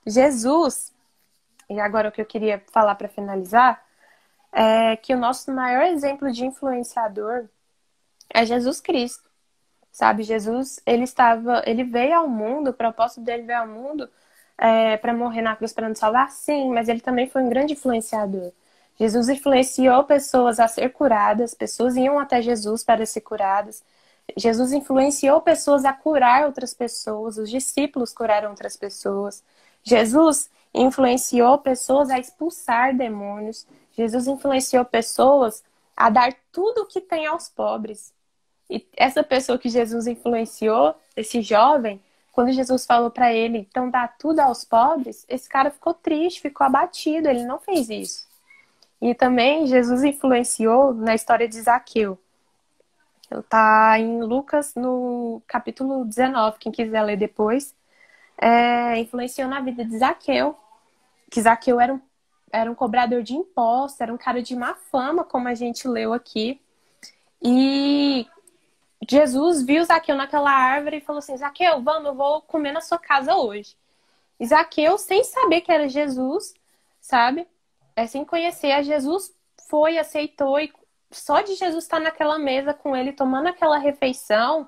Jesus, e agora o que eu queria falar para finalizar, é que o nosso maior exemplo de influenciador é Jesus Cristo, sabe? Jesus, ele veio ao mundo, o propósito dele veio ao mundo para morrer na cruz para nos salvar, sim, mas ele também foi um grande influenciador. Jesus influenciou pessoas a ser curadas, pessoas iam até Jesus para ser curadas. Jesus influenciou pessoas a curar outras pessoas, os discípulos curaram outras pessoas. Jesus influenciou pessoas a expulsar demônios. Jesus influenciou pessoas a dar tudo o que tem aos pobres. E essa pessoa que Jesus influenciou, esse jovem, quando Jesus falou para ele, então dá tudo aos pobres, esse cara ficou triste, ficou abatido, ele não fez isso. E também Jesus influenciou na história de Zaqueu. Está em Lucas, no capítulo 19, quem quiser ler depois. Influenciou na vida de Zaqueu. Que Zaqueu era um cobrador de impostos, era um cara de má fama, como a gente leu aqui. E Jesus viu Zaqueu naquela árvore e falou assim: Zaqueu, vamos, eu vou comer na sua casa hoje. E Zaqueu, sem saber que era Jesus, sabe? Sem conhecer a Jesus, foi, aceitou, e só de Jesus estar naquela mesa com ele, tomando aquela refeição,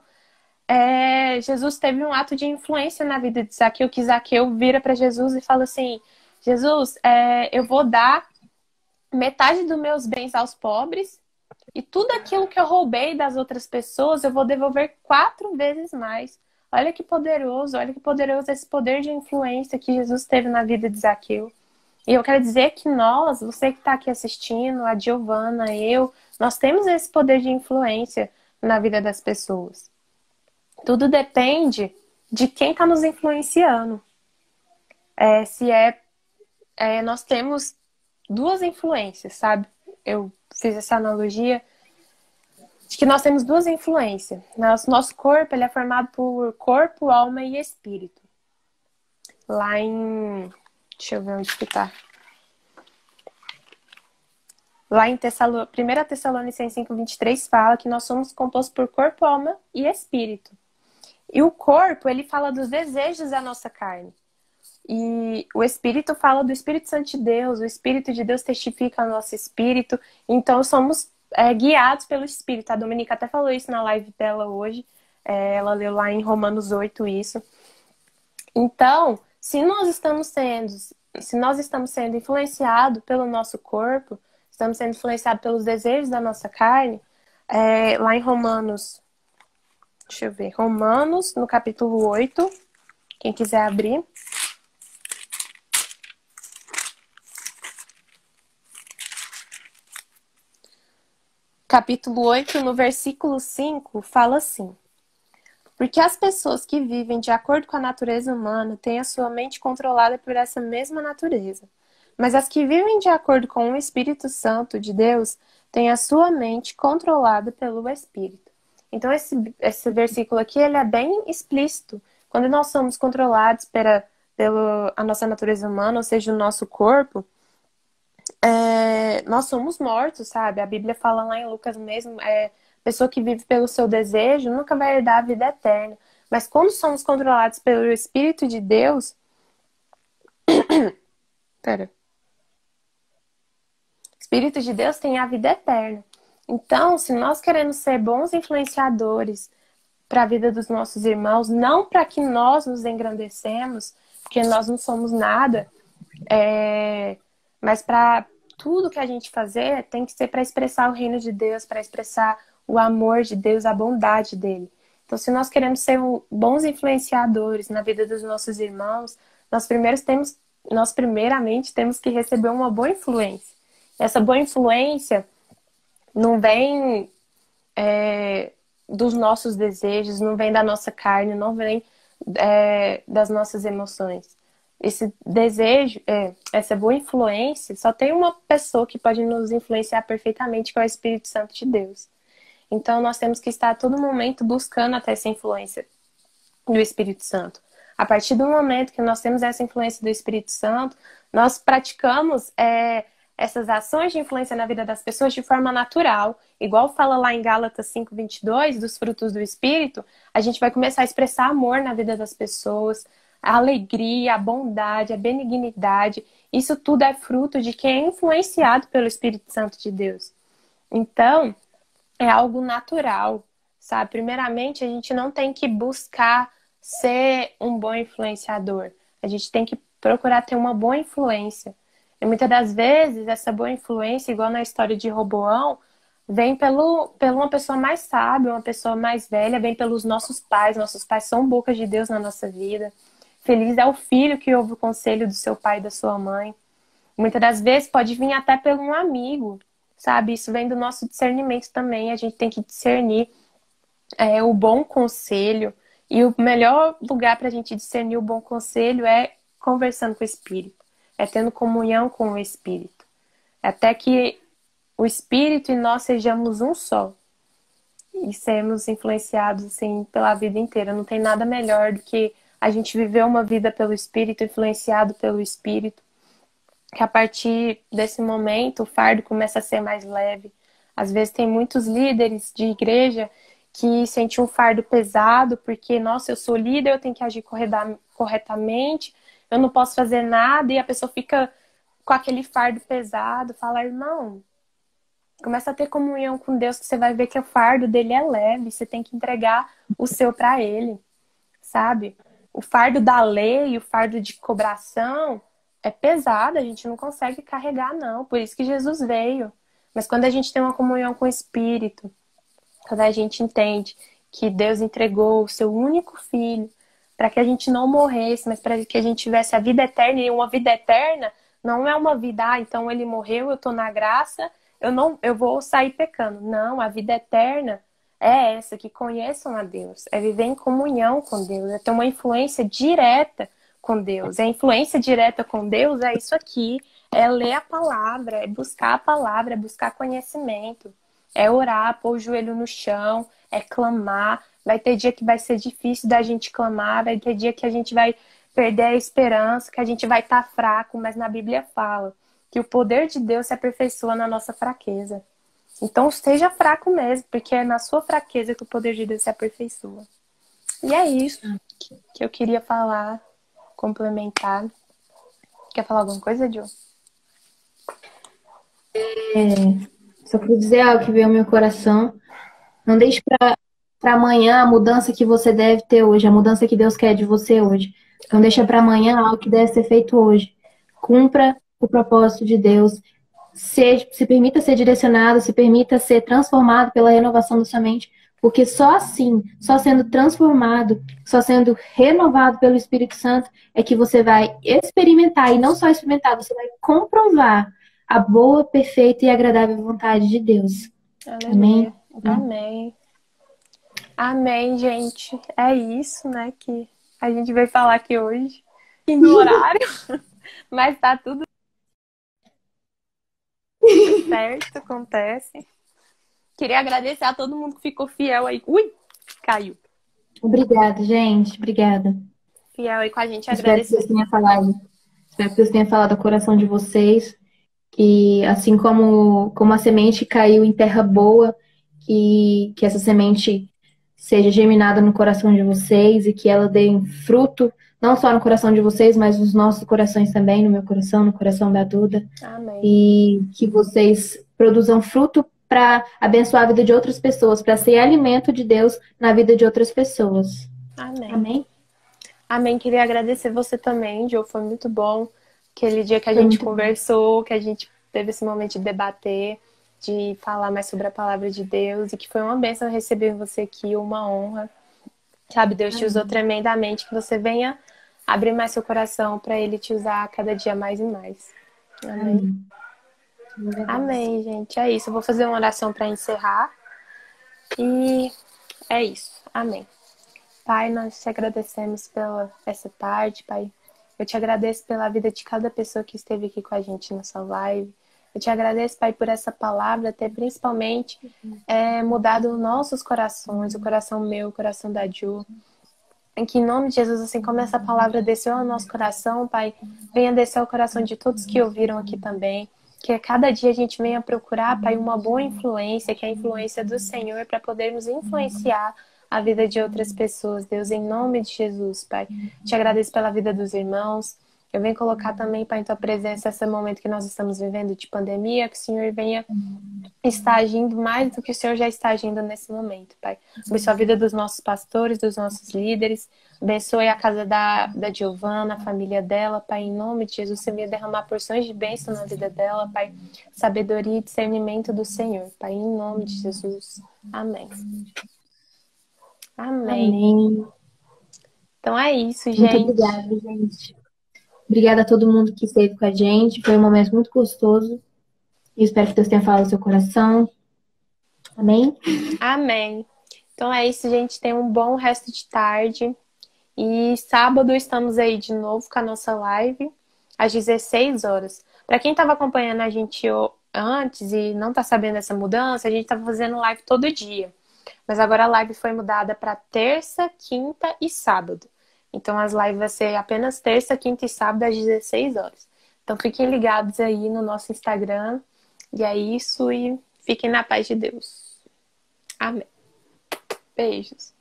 Jesus teve um ato de influência na vida de Zaqueu, que Zaqueu vira para Jesus e fala assim: Jesus, eu vou dar metade dos meus bens aos pobres e tudo aquilo que eu roubei das outras pessoas eu vou devolver 4 vezes mais. Olha que poderoso esse poder de influência que Jesus teve na vida de Zaqueu. E eu quero dizer que você que está aqui assistindo, a Giovana, nós temos esse poder de influência. na vida das pessoas. Tudo depende de quem está nos influenciando. Nós temos duas influências, sabe? Eu fiz essa analogia de que nós temos duas influências. Nosso corpo ele é formado por corpo, alma e espírito. Lá em... Deixa eu ver onde que tá. Lá em 1 Tessalonicenses 5:23 fala que nós somos compostos por corpo, alma e espírito. E o corpo, ele fala dos desejos da nossa carne. E o Espírito fala do Espírito Santo de Deus. O Espírito de Deus testifica o nosso espírito. Então, somos guiados pelo Espírito. A Dominica até falou isso na live dela hoje. Ela leu lá em Romanos 8 isso. Então, se nós estamos sendo influenciados pelo nosso corpo, estamos sendo influenciados pelos desejos da nossa carne, lá em Romanos... Deixa eu ver. Romanos, no capítulo 8. Quem quiser abrir. Capítulo 8, no versículo 5, fala assim: porque as pessoas que vivem de acordo com a natureza humana têm a sua mente controlada por essa mesma natureza. Mas as que vivem de acordo com o Espírito Santo de Deus têm a sua mente controlada pelo Espírito. Então, esse versículo aqui ele é bem explícito. Quando nós somos controlados pela a nossa natureza humana, ou seja, o nosso corpo, nós somos mortos, sabe? A Bíblia fala lá em Lucas mesmo, pessoa que vive pelo seu desejo nunca vai herdar a vida eterna. Mas quando somos controlados pelo Espírito de Deus... Pera. O Espírito de Deus tem a vida eterna. Então, se nós queremos ser bons influenciadores para a vida dos nossos irmãos, não para que nós nos engrandecemos, porque nós não somos nada, mas para tudo que a gente fazer tem que ser para expressar o reino de Deus, para expressar o amor de Deus, a bondade dele. Então, se nós queremos ser bons influenciadores na vida dos nossos irmãos, nós primeiramente temos que receber uma boa influência. Essa boa influência não vem dos nossos desejos, não vem da nossa carne, não vem das nossas emoções. Esse desejo, essa boa influência, só tem uma pessoa que pode nos influenciar perfeitamente, que é o Espírito Santo de Deus. Então, nós temos que estar a todo momento buscando até essa influência do Espírito Santo. A partir do momento que nós temos essa influência do Espírito Santo, nós praticamos essas ações de influência na vida das pessoas de forma natural. Igual fala lá em Gálatas 5:22, dos frutos do Espírito, a gente vai começar a expressar amor na vida das pessoas, a alegria, a bondade, a benignidade. Isso tudo é fruto de quem é influenciado pelo Espírito Santo de Deus. Então, é algo natural, sabe? Primeiramente, a gente não tem que buscar ser um bom influenciador. A gente tem que procurar ter uma boa influência. E muitas das vezes, essa boa influência, igual na história de Roboão, vem pela uma pessoa mais sábia, uma pessoa mais velha, vem pelos nossos pais. Nossos pais são bocas de Deus na nossa vida. Feliz é o filho que ouve o conselho do seu pai e da sua mãe. Muitas das vezes pode vir até por um amigo, sabe? Isso vem do nosso discernimento também. A gente tem que discernir o bom conselho. E o melhor lugar para a gente discernir o bom conselho é conversando com o Espírito. É tendo comunhão com o Espírito. Até que o Espírito e nós sejamos um só. E sermos influenciados assim, pela vida inteira. Não tem nada melhor do que a gente viver uma vida pelo Espírito, influenciado pelo Espírito. Que a partir desse momento o fardo começa a ser mais leve. Às vezes tem muitos líderes de igreja que sentem um fardo pesado porque, nossa, eu sou líder, eu tenho que agir corretamente, eu não posso fazer nada, e a pessoa fica com aquele fardo pesado. Fala, irmão, começa a ter comunhão com Deus, que você vai ver que o fardo dele é leve, você tem que entregar o seu para ele, sabe? O fardo da lei, o fardo de cobração é pesado, a gente não consegue carregar, não. Por isso que Jesus veio. Mas quando a gente tem uma comunhão com o Espírito, quando a gente entende que Deus entregou o seu único filho para que a gente não morresse, mas para que a gente tivesse a vida eterna, e uma vida eterna não é uma vida, então ele morreu, eu estou na graça, eu vou sair pecando. Não, a vida eterna é essa, que conheçam a Deus, é viver em comunhão com Deus, é ter uma influência direta com Deus. A influência direta com Deus é isso aqui, é ler a palavra, é buscar a palavra, é buscar conhecimento, é orar, pôr o joelho no chão, é clamar. Vai ter dia que vai ser difícil da gente clamar, vai ter dia que a gente vai perder a esperança, que a gente vai estar fraco, mas na Bíblia fala que o poder de Deus se aperfeiçoa na nossa fraqueza. Então esteja fraco mesmo, porque é na sua fraqueza que o poder de Deus se aperfeiçoa. E é isso que eu queria falar, complementar. Quer falar alguma coisa, Gil? Só queria dizer algo que veio ao meu coração. Não deixe para amanhã a mudança que você deve ter hoje, a mudança que Deus quer de você hoje. Não deixa para amanhã algo que deve ser feito hoje. Cumpra o propósito de Deus. Se permita ser direcionado, se permita ser transformado pela renovação da sua mente, porque só assim, só sendo transformado, só sendo renovado pelo Espírito Santo, é que você vai experimentar, e não só experimentar, você vai comprovar a boa, perfeita e agradável vontade de Deus. Aleluia. Amém? Amém. Amém, gente. É isso, né, que a gente veio falar aqui hoje. E no horário, mas tá tudo certo, acontece. Queria agradecer a todo mundo que ficou fiel aí. Ui, caiu. Obrigada, gente. Obrigada. Fiel aí com a gente, Espero que agradecer. Deus tenha falado. Espero que Deus tenha falado ao coração de vocês. Que assim como a semente caiu em terra boa, que essa semente seja germinada no coração de vocês e que ela dê um fruto, não só no coração de vocês, mas nos nossos corações também, no meu coração, no coração da Duda. Amém. E que vocês produzam fruto para abençoar a vida de outras pessoas, para ser alimento de Deus na vida de outras pessoas. Amém. Amém? Amém. Queria agradecer você também, Joe. Foi muito bom. Aquele dia que a gente conversou, que a gente teve esse momento de debater, de falar mais sobre a palavra de Deus, e que foi uma bênção receber você aqui, uma honra. Sabe, Deus te usou tremendamente, que você venha abrir mais seu coração para Ele te usar cada dia mais e mais. Amém. Amém, gente. É isso. Eu vou fazer uma oração para encerrar. E é isso. Amém. Pai, nós te agradecemos pela essa tarde, Pai. Eu te agradeço pela vida de cada pessoa que esteve aqui com a gente nessa live. Eu te agradeço, Pai, por essa palavra ter principalmente mudado nossos corações, o coração meu, o coração da Ju. Em que, em nome de Jesus, assim como essa palavra desceu ao nosso coração, Pai, venha descer ao coração de todos que ouviram aqui também. Que a cada dia a gente venha procurar, Pai, uma boa influência, que é a influência do Senhor, para podermos influenciar a vida de outras pessoas. Deus, em nome de Jesus, Pai. Te agradeço pela vida dos irmãos. Eu venho colocar também, Pai, em Tua presença esse momento que nós estamos vivendo de pandemia, que o Senhor venha estar agindo mais do que o Senhor já está agindo nesse momento, Pai. Abençoa a vida dos nossos pastores, dos nossos líderes. Abençoe a casa da Giovana, a família dela, Pai, em nome de Jesus. Você venha derramar porções de bênção na vida dela, Pai. Sabedoria e discernimento do Senhor, Pai, em nome de Jesus. Amém. Amém. Amém. Então é isso, gente. Muito obrigada, gente. Obrigada a todo mundo que esteve com a gente. Foi um momento muito gostoso. E espero que Deus tenha falado no seu coração. Amém? Amém. Então é isso, gente. Tenha um bom resto de tarde. E sábado estamos aí de novo com a nossa live, às 16 horas. Para quem estava acompanhando a gente antes e não está sabendo dessa mudança, a gente estava fazendo live todo dia. Mas agora a live foi mudada para terça, quinta e sábado. Então as lives vão ser apenas terça, quinta e sábado às 16 horas. Então fiquem ligados aí no nosso Instagram. E é isso, e fiquem na paz de Deus. Amém. Beijos.